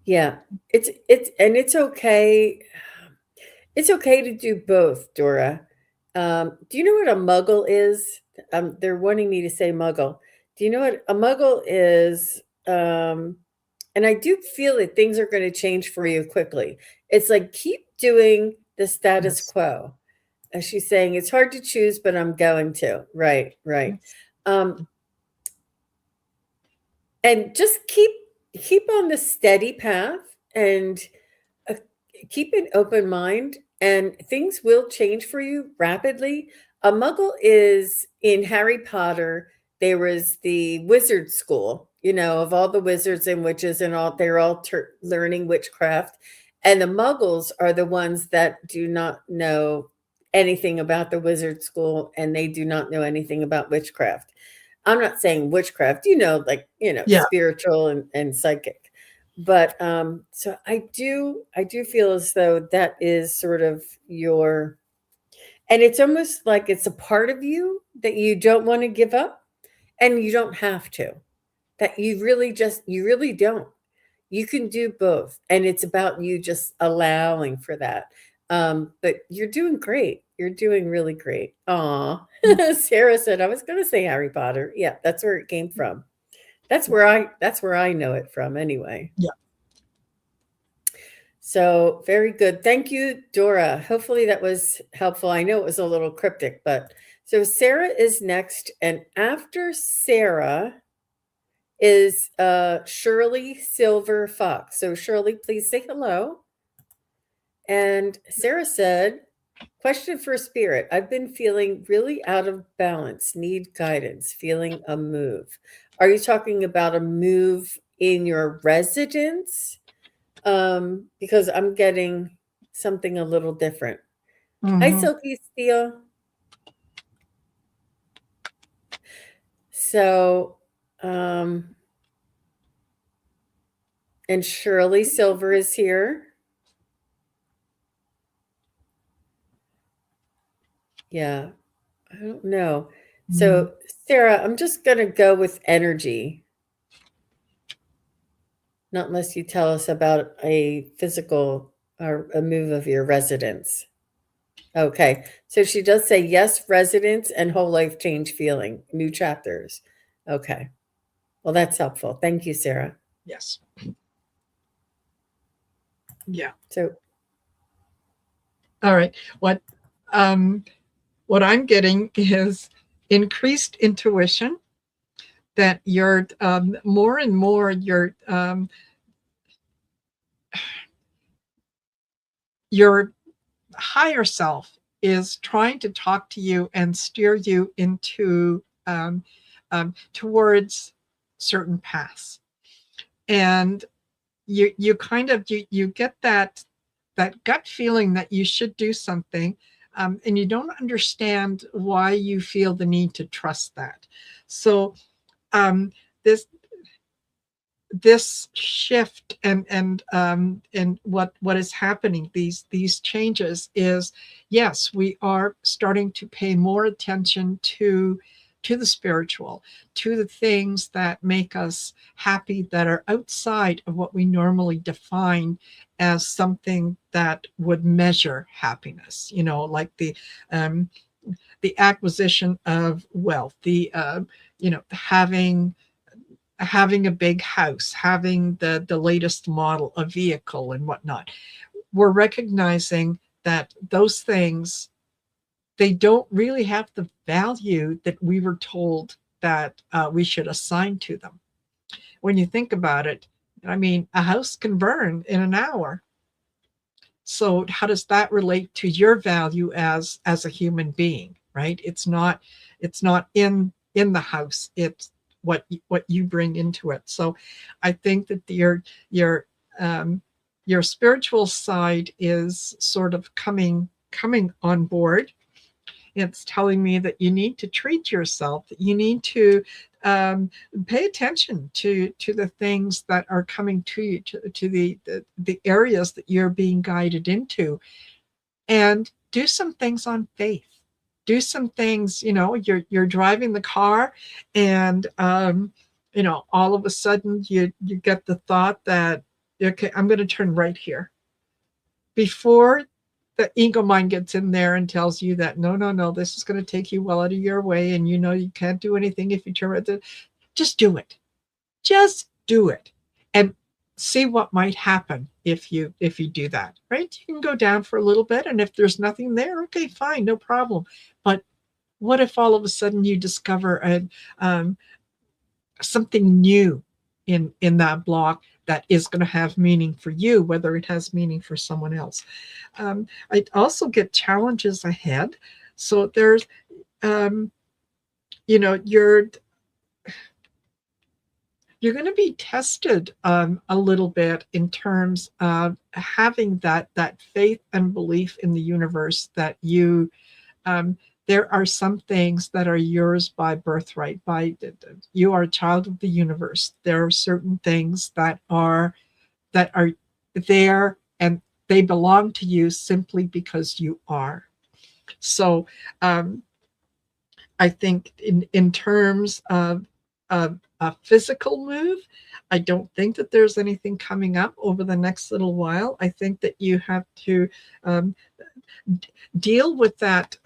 yeah, it's okay. It's okay to do both, Dora. Do you know what a muggle is? They're wanting me to say muggle. Do you know what a muggle is? And I do feel that things are going to change for you quickly. It's like keep doing the status Yes. quo. As she's saying, it's hard to choose, but I'm going to. Right, right. Yes. Um, and just keep on the steady path, and uh, keep an open mind, and things will change for you rapidly. A muggle is in Harry Potter. There was the wizard school, of all the wizards and witches, and they're all learning witchcraft. And the muggles are the ones that do not know anything about the wizard school, and they do not know anything about witchcraft. I'm not saying witchcraft, like, Yeah. spiritual and psychic. But so I do feel as though that is sort of your, and it's almost like it's a part of you that you don't want to give up, and you don't have to. That you really don't. You can do both, and it's about you just allowing for that. But you're doing great. You're doing really great. Aw. Mm. Sarah said I was going to say Harry Potter. Yeah, that's where it came from. That's where I know it from anyway. Yeah. So very good. Thank you, Dora. Hopefully that was helpful. I know it was a little cryptic, but so Sarah is next, and after Sarah is Shirley Silver Fox. So Shirley, please say hello. And Sarah said, question for spirit. I've been feeling really out of balance, need guidance, feeling a move. Are you talking about a move in your residence? Because I'm getting something a little different. Hi, Mhm. Silky Steel. So, um, and Shirley Silver is here. Yeah, I don't know. Mm. So, Sarah, I'm just going to go with energy, not unless you tell us about a physical or a move of your residence. Okay. So she does say yes, residence and whole life change feeling, new chapters. Okay. Well, that's helpful. Thank you, Sarah. Yes. Yeah. So, All right. Um, what I'm getting is increased intuition, that you're more and more your higher self is trying to talk to you and steer you into towards certain paths, and you kind of you get that gut feeling that you should do something, and you don't understand why you feel the need to trust that. So um, this this shift and what is happening, these changes, is yes, we are starting to pay more attention to the spiritual, to the things that make us happy, that are outside of what we normally define as something that would measure happiness, like um, the acquisition of wealth, the having a big house, having the latest model of vehicle and whatnot. We're recognizing that those things, they don't really have the value that we were told that we should assign to them. When you think about it, I mean, a house can burn in an hour. So how does that relate to your value as a human being, right? It's not in the house, it's what you bring into it. So I think that your um your spiritual side is sort of coming on board. It's telling me that you need to treat yourself, that you need to pay attention to the things that are coming to you, to the areas that you're being guided into, and do some things on faith. Do some things, you're driving the car, and all of a sudden you get the thought that, okay, I'm going to turn right here, before the ego mind gets in there and tells you that no, no, no, this is going to take you well out of your way, and you can't do anything if you turn right. Just do it. Just do it, and see what might happen if you do that. Right? You can go down for a little bit, and if there's nothing there, okay, fine, no problem. But what if all of a sudden you discover um, something new in that block that is going to have meaning for you, whether it has meaning for someone else? I also get challenges ahead. So there's, um, you know, you're going to be tested a little bit in terms of having that faith and belief in the universe, that um, there are some things that are yours by birthright. You are a child of the universe. There are certain things that are there, and they belong to you simply because you are. So um, I think in terms of a physical move, I don't think that there's anything coming up over the next little while. I think that you have to um, deal with that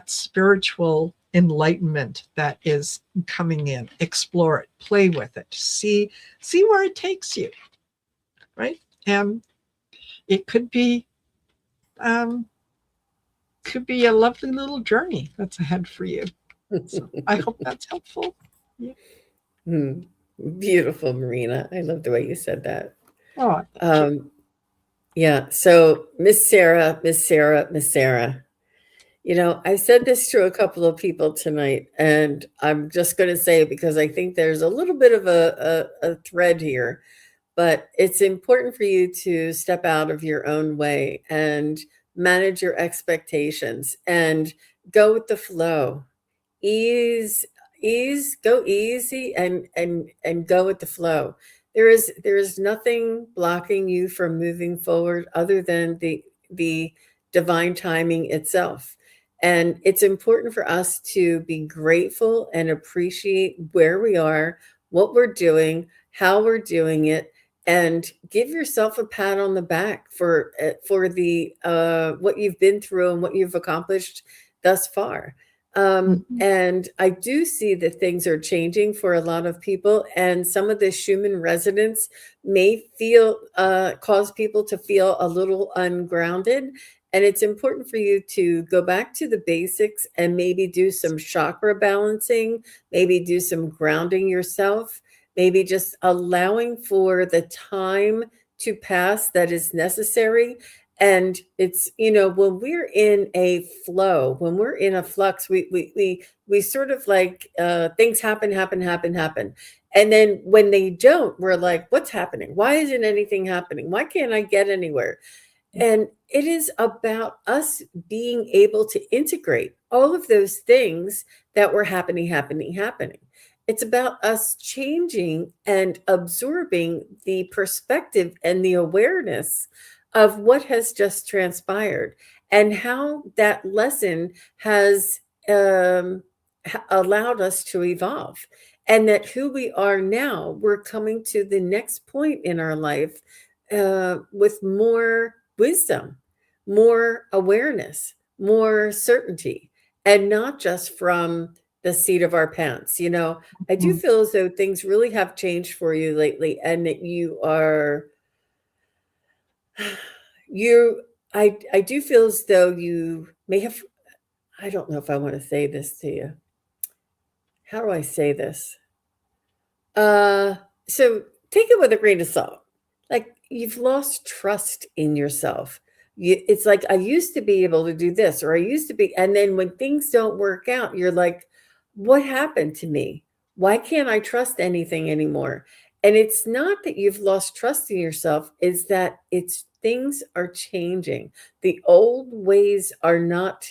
spiritual enlightenment that is coming in. Explore it, play with it, see where it takes you, right? And it um, could be a lovely little journey that's ahead for you. So I hope that's helpful. Yeah. hmm, beautiful, Marina. I love the way you said that. Oh, thank you. Um, yeah. So, Miss Sarah, Miss Sarah, Miss Sarah. I said this to a couple of people tonight, and I'm just going to say it because I think there's a little bit of a thread here, but it's important for you to step out of your own way and manage your expectations and go with the flow. Ease, go easy and go with the flow. There is nothing blocking you from moving forward other than the divine timing itself. And it's important for us to be grateful and appreciate where we are, what we're doing, how we're doing it, and give yourself a pat on the back for the what you've been through and what you've accomplished thus far. Mhm. And I do see that things are changing for a lot of people, and some of the Schumann resonance may feel cause people to feel a little ungrounded. And it's important for you to go back to the basics and maybe do some chakra balancing, maybe do some grounding yourself, maybe just allowing for the time to pass that is necessary. And it's, when we're in a flow, when we're in a flux, we sort of like things happen. And then when they don't, we're like, what's happening? Why isn't anything happening? Why can't I get anywhere? And it is about us being able to integrate all of those things that were happening. It's about us changing and absorbing the perspective and the awareness of what has just transpired and how that lesson has allowed us to evolve. And that who we are now, we're coming to the next point in our life with more wisdom, more awareness, more certainty, and not just from the seat of our pants. I do Mhm. feel as though things really have changed for you lately, and that you, I do feel as though you may have, I don't know if I want to say this to you. How do I say this? Uh, so take it with a grain of salt. Like you've lost trust in yourself. It's like I used to be able to do this, or I used to be, and then when things don't work out, you're like, what happened to me? Why can't I trust anything anymore? And it's not that you've lost trust in yourself, is that it's things are changing. The old ways are not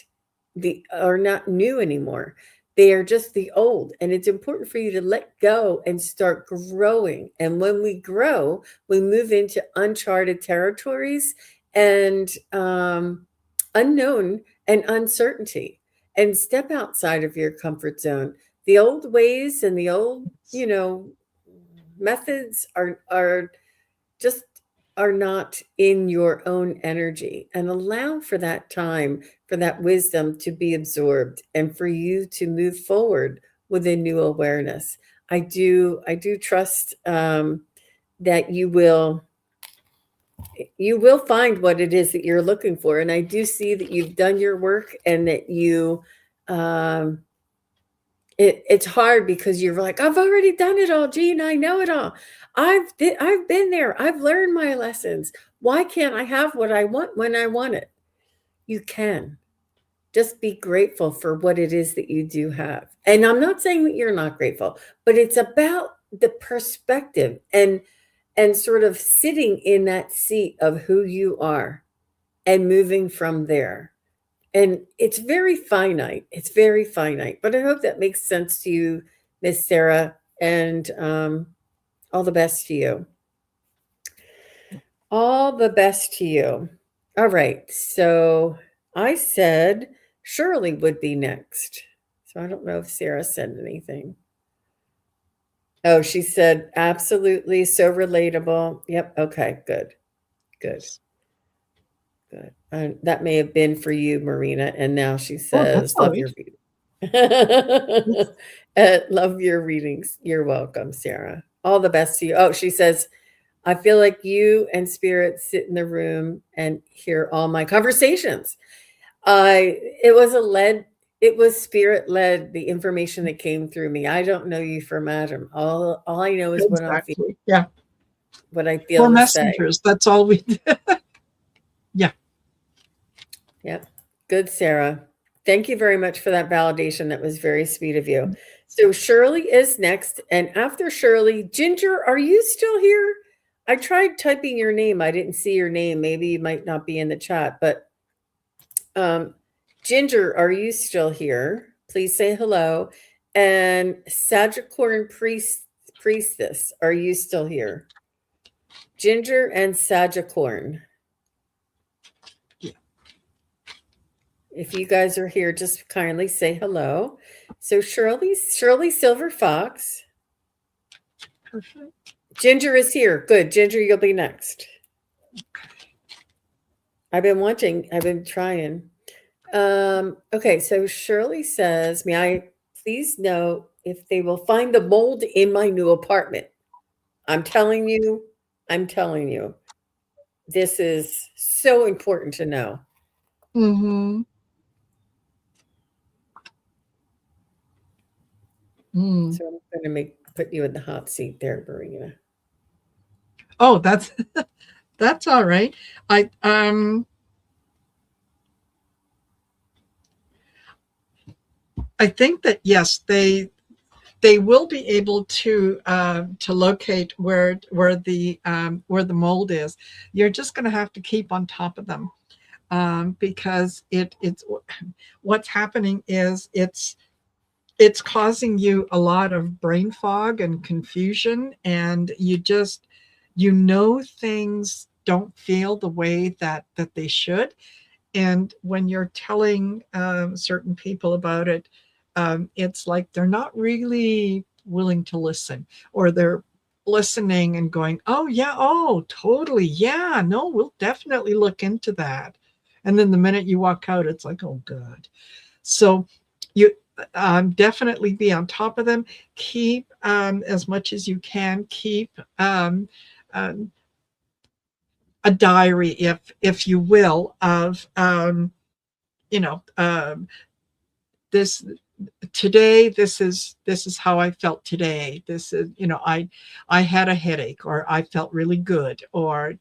new anymore. They are just the old. And it's important for you to let go and start growing. And when we grow, we move into uncharted territories and unknown and uncertainty, and step outside of your comfort zone. The old ways and the old, methods are just are not in your own energy, and allow for that time, for that wisdom to be absorbed and for you to move forward with a new awareness. I do trust that you will find what it is that you're looking for. And I do see that you've done your work, and that um, it's hard because you're like, I've already done it all, Gene. I know it all. I've been there. I've learned my lessons. Why can't I have what I want when I want it? You can. Just be grateful for what it is that you do have. And I'm not saying that you're not grateful, but it's about the perspective and sort of sitting in that seat of who you are and moving from there. And it's very finite. It's very finite. But I hope that makes sense to you, Miss Sarah. And all the best to you. All the best to you. All right. So I said Shirley would be next. So I don't know if Sarah said anything. Oh, she said absolutely so relatable. Yep. Okay. Good. Good. Good. That may have been for you, Marina. And now she Oh, that's says, all love right. your reading. Yes. Love your readings. You're welcome, Sarah. All the best to you. Oh, she says, I feel like you and Spirit sit in the room and hear all my conversations. It was it was Spirit led, the information that came through me. I don't know you from Adam. All I know is Exactly. Yeah. what I We're feel to say. messengers. That's all we do. Yeah. Yep. Good, Sarah. Thank you very much for that validation. That was very sweet of you. So Shirley is next. And after Shirley, Ginger, are you still here? I tried typing your name. I didn't see your name. Maybe you might not be in the chat, but um, Ginger, are you still here? Please say hello. And Sagicorn Priestess, are you still here? Ginger and Sagicorn. Yeah. If you guys are here, just kindly say hello. So Shirley Silver Fox. Perfect. Ginger is here. Good. Ginger, you'll be next. I've been trying. Okay, so Shirley says, may I please know if they will find the mold in my new apartment? I'm telling you, I'm telling you, this is so important to know. Mm-hmm. Mm. So I'm going to put you in the hot seat there, Marina. Oh, that's all right. I I think that yes, they will be able to locate where the mold is. You're just going to have to keep on top of them, because it's what's happening is it's causing you a lot of brain fog and confusion, and things don't feel the way that they should. And when you're telling certain people about it, it's like they're not really willing to listen, or they're listening and going, oh yeah, oh totally, yeah, no, we'll definitely look into that. And then the minute you walk out, it's like, oh god. So you definitely be on top of them. Keep, as much as you can, keep um, a diary, if you will, of you know this today, this is how I felt today. This is, I had a headache, or I felt really good, or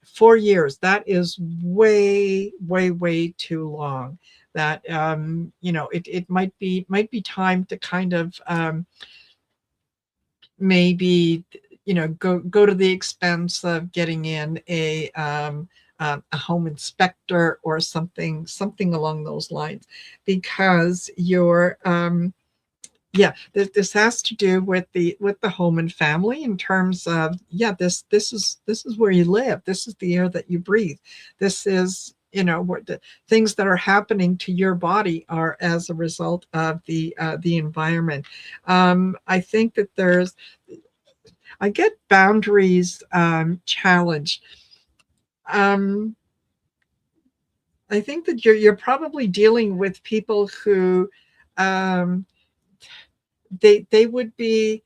4 years. That is way, way, way too long. That it might be time to kind of, maybe, go to the expense of getting in a home inspector, or something along those lines, because you're, yeah, this has to do with the home and family, in terms of, yeah, this is where you live, this is the air that you breathe, this is, what the things that are happening to your body are as a result of the environment. I think that I get boundaries challenged. um, I think that you're probably dealing with people who, um, they would be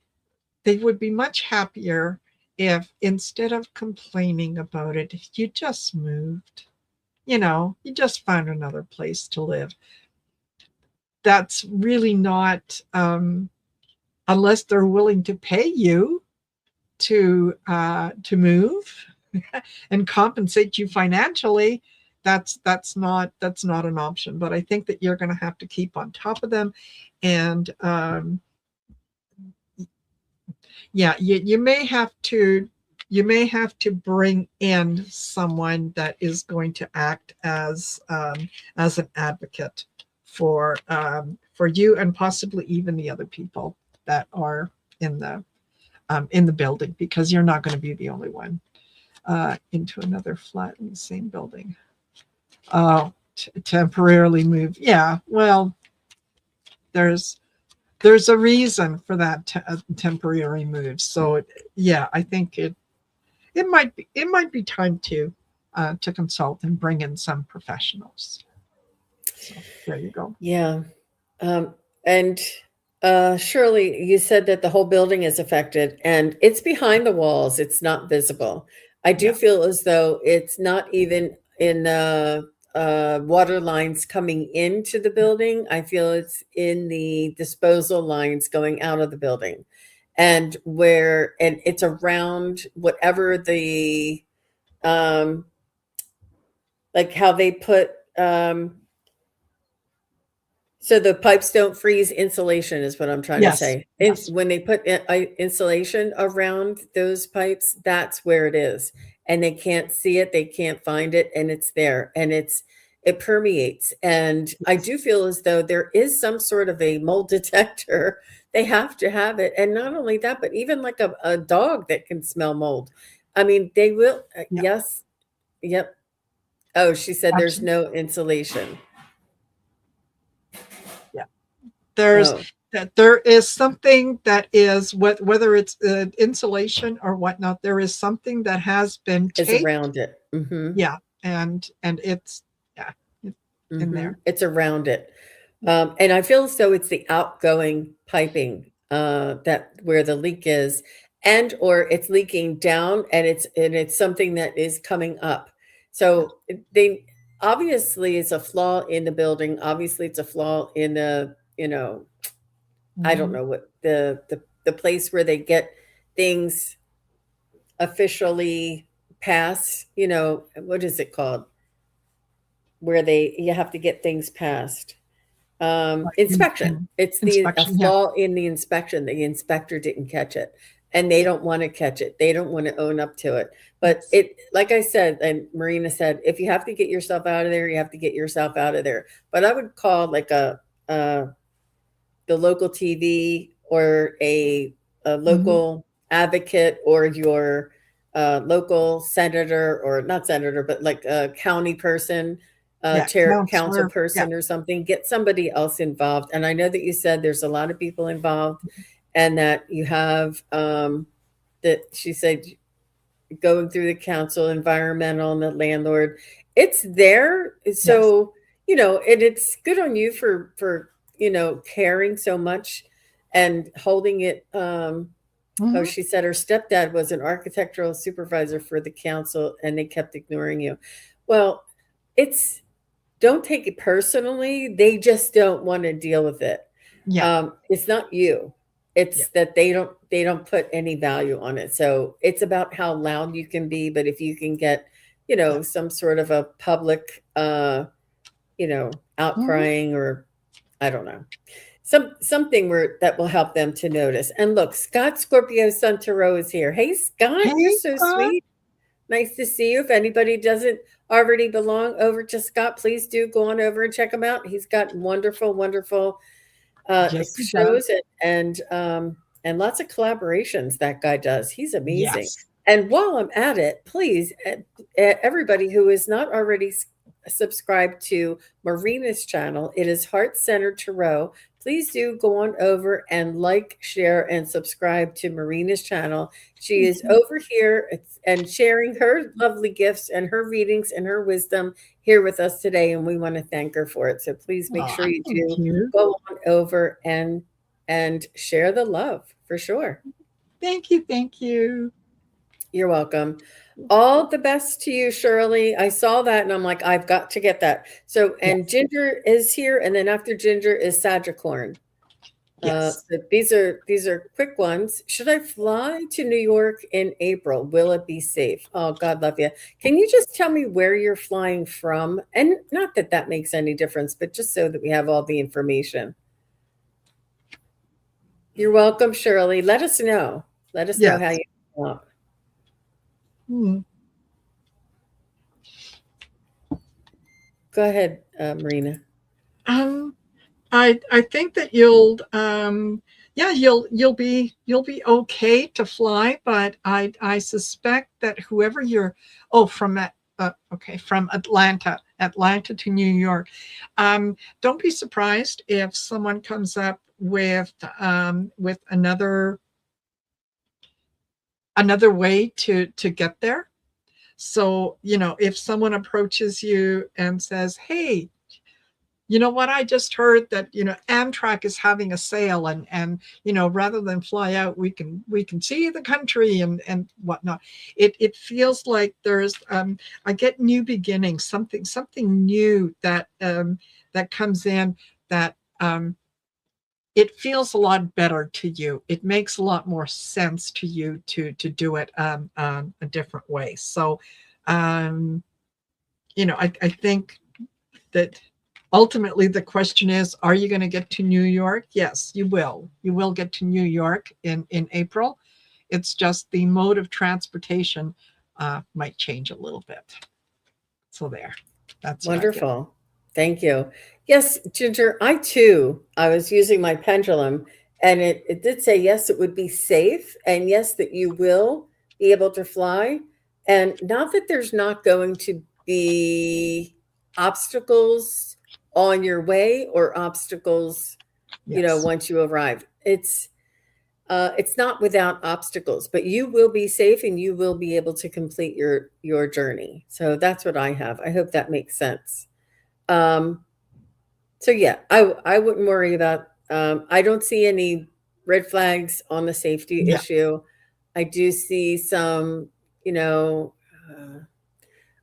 much happier if, instead of complaining about it, you just moved. You just found another place to live. That's really not, unless they're willing to pay you to move and compensate you financially. That's not an option. But I think that you're going to have to keep on top of them, and yeah, you may have to bring in someone that is going to act as an advocate for you, and possibly even the other people that are in the building, because you're not going to be the only one into another flat in the same building. Temporarily move. Yeah, well, there's a reason for that temporary move. So yeah, I think it might be time to consult and bring in some professionals. So there you go. Yeah. Um, and Shirley, you said that the whole building is affected and it's behind the walls. It's not visible. I do Yeah. feel as though it's not even in water lines coming into the building. I feel it's in the disposal lines going out of the building. And it's around whatever um, like how they put, so the pipes don't freeze. Insulation is what I'm trying to Yes. say. Yes. When they put insulation around those pipes, that's where it is. And they can't see it, they can't find it, and it's there. And it permeates. And I Yes. do feel as though there is some sort of a mold detector. They have to have it. And not only that, but even like a dog that can smell mold. I mean, they will. Yeah. Yes. Yep. Oh, she said there's Absolutely. no insulation. there's Oh, that there is something that is whether it's insulation or whatnot. There is something that has been is taped. around it. Mm-hmm. Yeah, and it's yeah in Mm-hmm. there. It's around it. And I feel as though it's the outgoing piping that where the leak is, and or it's leaking down, and it's something that is coming up. Yeah. So they obviously it's a flaw in the building. Obviously, it's a flaw in the I don't Mhm. know what the place where they get things officially passed. What is it called? Where you have to get things passed. Like Inspection. in It's a inspection. Yeah. flaw in the inspection. The inspector didn't catch it, and they Yeah. don't want to catch it. They don't want to own up to it. But Yes. like I said, and Marina said, if you have to get yourself out of there, you have to get yourself out of there. But I would call like a the local TV or a Hmm. local advocate or your local senator or not senator, but like a county person, Yeah. chair, council Counselor. Yeah. person or something. Get somebody else involved. And I know that you said there's a lot of people involved and that you have, that she said going through the council, environmental, and the landlord. It's there, Yes. so and it's good on you for caring so much and holding it. Oh, Hmm. she said her stepdad was an architectural supervisor for the council, and they kept ignoring you. Well, it's don't take it personally. They just don't want to deal with it. Yeah. It's not you. Yeah. It's that they don't put any value on it. So it's about how loud you can be, but if you can get, Yeah. some sort of a public Hmm. outcrying, or I don't know. Something where that will help them to notice. And look, Scott Scorpio Santoro is here. Hey Scott, you're Hey, so Scott. sweet. Nice to see you. If anybody doesn't already belong over to Scott, please do go on over and check him out. He's got wonderful, wonderful Yes, he does. shows and lots of collaborations that guy does. He's amazing. Yes. And while I'm at it, please, everybody who is not already subscribed to Marina's channel, it is Heart Center Tarot. Please do go on over and like, share, and subscribe to Marina's channel. She Thank is you. over here and sharing her lovely gifts and her readings and her wisdom here with us today, and we want to thank her for it. So please make Aw, sure you thank do you. go on over and share the love for sure. Thank you. Thank you. You're welcome. All the best to you, Shirley. I saw that and I'm like, I've got to get that. So, and Yes. Ginger is here, and then after Ginger is Sagicorn. Yes. So these are quick ones. Should I fly to New York in April? Will it be safe? Oh, God love you. Can you just tell me where you're flying from? And not that that makes any difference, but just so that we have all the information. You're welcome, Shirley. Let us know. Let us know how Yes. you want. Hmm. Go ahead, Marina. Um, I think that yeah, you'll be okay to fly, but I suspect that whoever you're from that okay, from Atlanta to New York. Don't be surprised if someone comes up with another way to get there. So, if someone approaches you and says, "Hey, you know what? I just heard that Amtrak is having a sale, and rather than fly out, we can see the country and whatnot." It feels like there's I get new beginnings, something new that comes in that it feels a lot better to you. It makes a lot more sense to you to do it a different way. So, um, I think that ultimately the question is, are you going to get to New York? Yes, you will. You will get to New York in April. It's just the mode of transportation might change a little bit. So there, that's what I get. Wonderful. Thank you. Yes, Ginger, I was using my pendulum and it did say yes, it would be safe, and yes, that you will be able to fly. And not that there's not going to be obstacles on your way or obstacles Yes. once you arrive. It's not without obstacles, but you will be safe and you will be able to complete your journey. So that's what I have. I hope that makes sense. Um, so yeah, I wouldn't worry about. I don't see any red flags on the safety Yeah. issue. I do see some, you know, uh,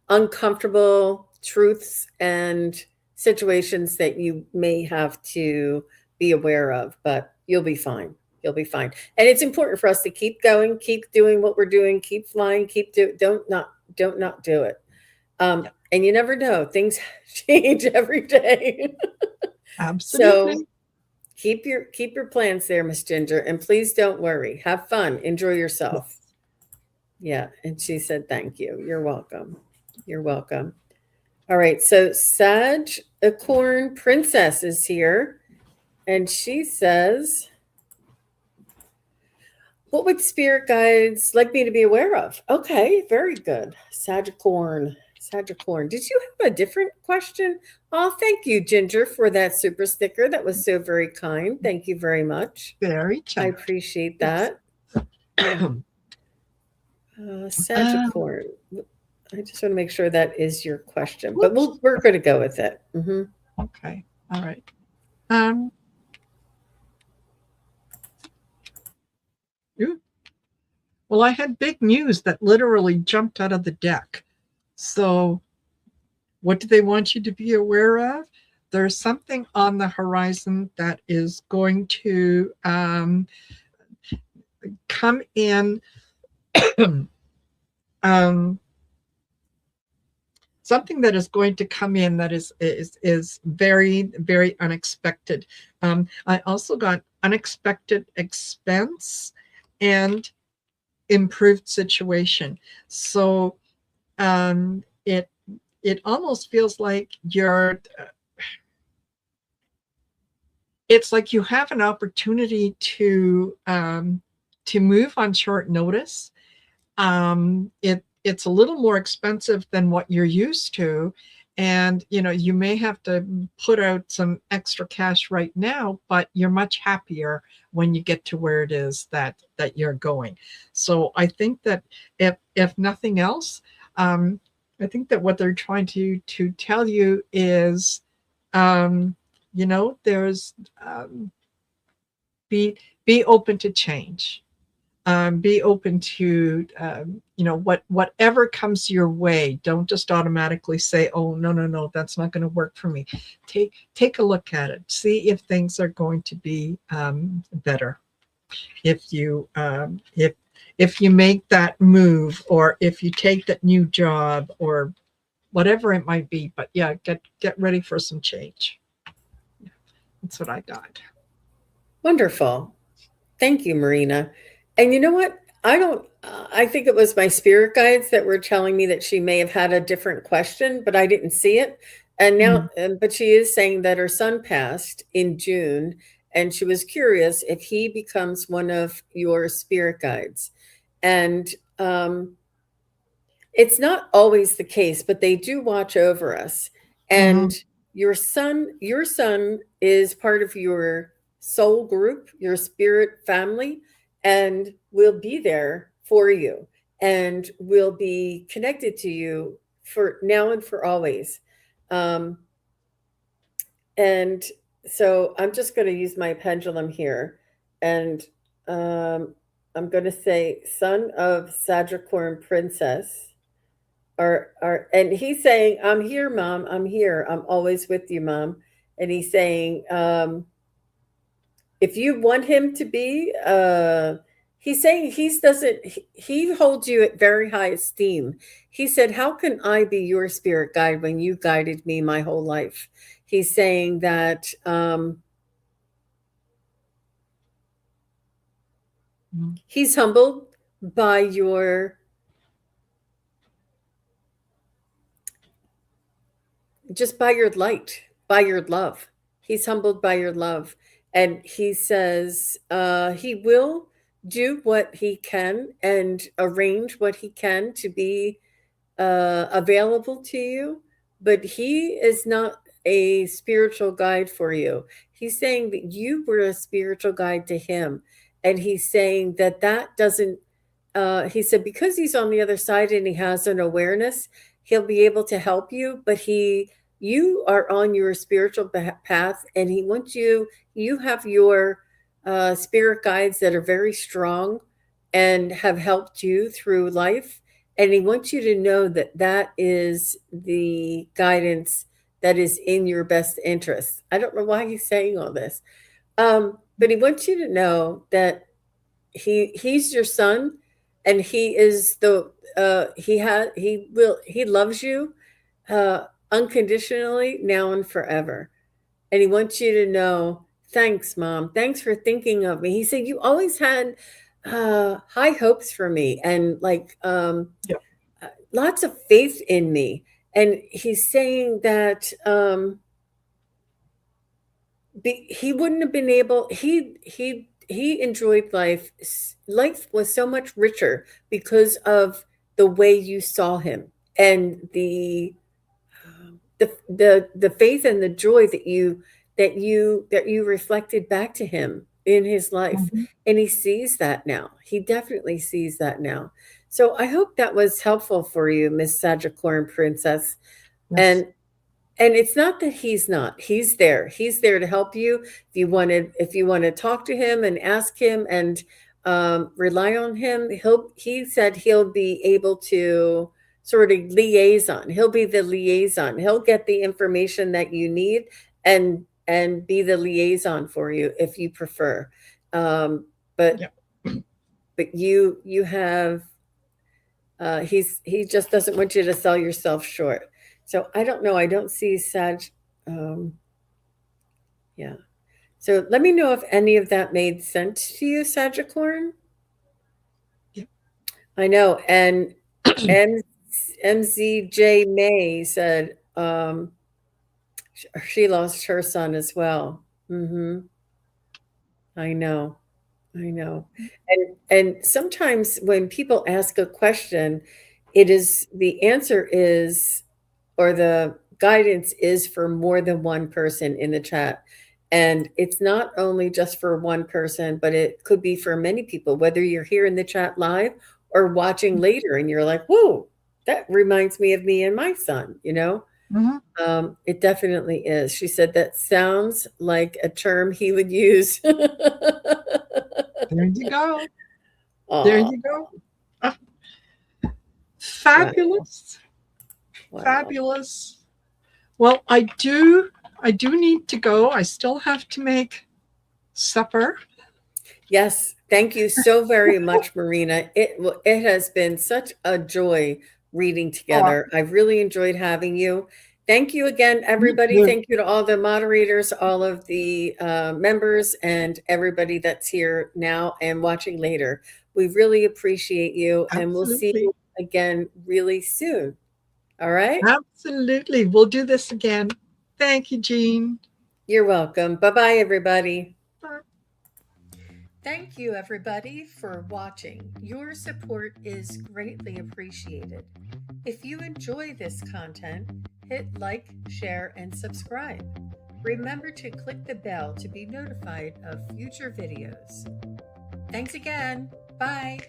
uncomfortable truths and situations that you may have to be aware of, but you'll be fine. You'll be fine. And it's important for us to keep going, keep doing what we're doing, keep flying, don't not do it. Yeah. And you never know, things change every day. So Absolutely. keep your plans there, Miss Ginger, and please don't worry. Have fun, enjoy yourself. Yes. Yeah, and she said thank you. You're welcome. You're welcome. All right, so Sag Acorn Princess is here, and she says, "What would spirit guides like me to be aware of?" Okay, very good. Sagicorn. Sagicorn. Did you have a different question? Oh, thank you, Ginger, for that super sticker. That was so very kind. Thank you very much. Very I generous. appreciate Yes. that. Um, Sagicorn. I just want to make sure that is your question, but whoops. we're going to go with it. Mm-hmm. Okay. All right. Um, ooh. Well, I had big news that literally jumped out of the deck. So, what do they want you to be aware of? There's something on the horizon that is going to come in. um, Something that is going to come in that is very very unexpected. I also got unexpected expense and improved situation. So it almost feels like it's like you have an opportunity to move on short notice. It's a little more expensive than what you're used to, and you may have to put out some extra cash right now, but you're much happier when you get to where it is that you're going. So I think that if nothing else, I think that what they're trying to tell you is, um, there's be be open to change. Be open to whatever comes your way. Don't just automatically say, oh, no, no, no, that's not going to work for me. Take a look at it, see if things are going to be better if you make that move, or if you take that new job, or whatever it might be. But yeah, get ready for some change. That's what I got. Wonderful. Thank you, Marina. And you know what? I don't, I think it was my spirit guides that were telling me that she may have had a different question, but I didn't see it. And now, Mm. but she is saying that her son passed in June, and she was curious if he becomes one of your spirit guides. And it's not always the case, but they do watch over us. And Mhm. your son is part of your soul group, your spirit family, and will be there for you and will be connected to you for now and for always. Um, and so I'm just going to use my pendulum here, and um, I'm going to say, son of Sagicorn princess, or and he's saying, I'm here, mom, I'm here, I'm always with you, mom. And he's saying, if you want him to be, he's saying he holds you at very high esteem. He said, how can I be your spirit guide when you guided me my whole life? He's saying that Mhm. he's humbled by your, just by your light, by your love. He's humbled by your love. And he says he will do what he can and arrange what he can to be available to you. But he is not, a spiritual guide for you. He's saying that you were a spiritual guide to him. And he's saying that that doesn't, he said, because he's on the other side and he has an awareness, he'll be able to help you. But you are on your spiritual path, and he wants you, you have your spirit guides that are very strong and have helped you through life. And he wants you to know that that is the guidance that is in your best interest. I don't know why he's saying all this, but he wants you to know that he's your son, and he is the he loves you unconditionally now and forever. And he wants you to know, thanks, Mom. Thanks for thinking of me. He said, you always had high hopes for me, and like Yeah. lots of faith in me. And he's saying that he wouldn't have been able, he enjoyed life. Life was so much richer because of the way you saw him, and the faith and the joy that you reflected back to him in his life. Mhm. And he sees that now. He definitely sees that now. So I hope that was helpful for you, Miss Sagittarian Princess. Yes. And it's not that he's not. He's there to help you. If you want to talk to him and ask him and rely on him, he said he'll be able to sort of liaison. He'll be the liaison. He'll get the information that you need and be the liaison for you if you prefer. But Yeah. you have he just doesn't want you to sell yourself short. So I don't know. I don't see Sag. Yeah. So let me know if any of that made sense to you, Sagicorn. Yeah. I know. And MZJ May said she lost her son as well. I know. I know. And sometimes when people ask a question, the answer is, or the guidance is for more than one person in the chat. And it's not only just for one person, but it could be for many people, whether you're here in the chat live or watching later and you're like, whoa, that reminds me of me and my son, you know? Mhm. It definitely is. She said that sounds like a term he would use. There you go. There Aw, you go. Ah, wow, fabulous. wow. Fabulous. Well, I do need to go. I still have to make supper. Yes, thank you so very much, Marina. It has been such a joy reading Oh, together. I've really enjoyed having you. Thank you again, me everybody. too. Thank you to all the moderators, all of the members, and everybody that's here now and watching later. We really appreciate you, and we'll see Absolutely. you again really soon. All right? Absolutely. We'll do this again. Thank you, Jean. You're welcome. Bye-bye, everybody. Thank you, everybody, for watching. Your support is greatly appreciated. If you enjoy this content, hit like, share, and subscribe. Remember to click the bell to be notified of future videos. Thanks again. Bye.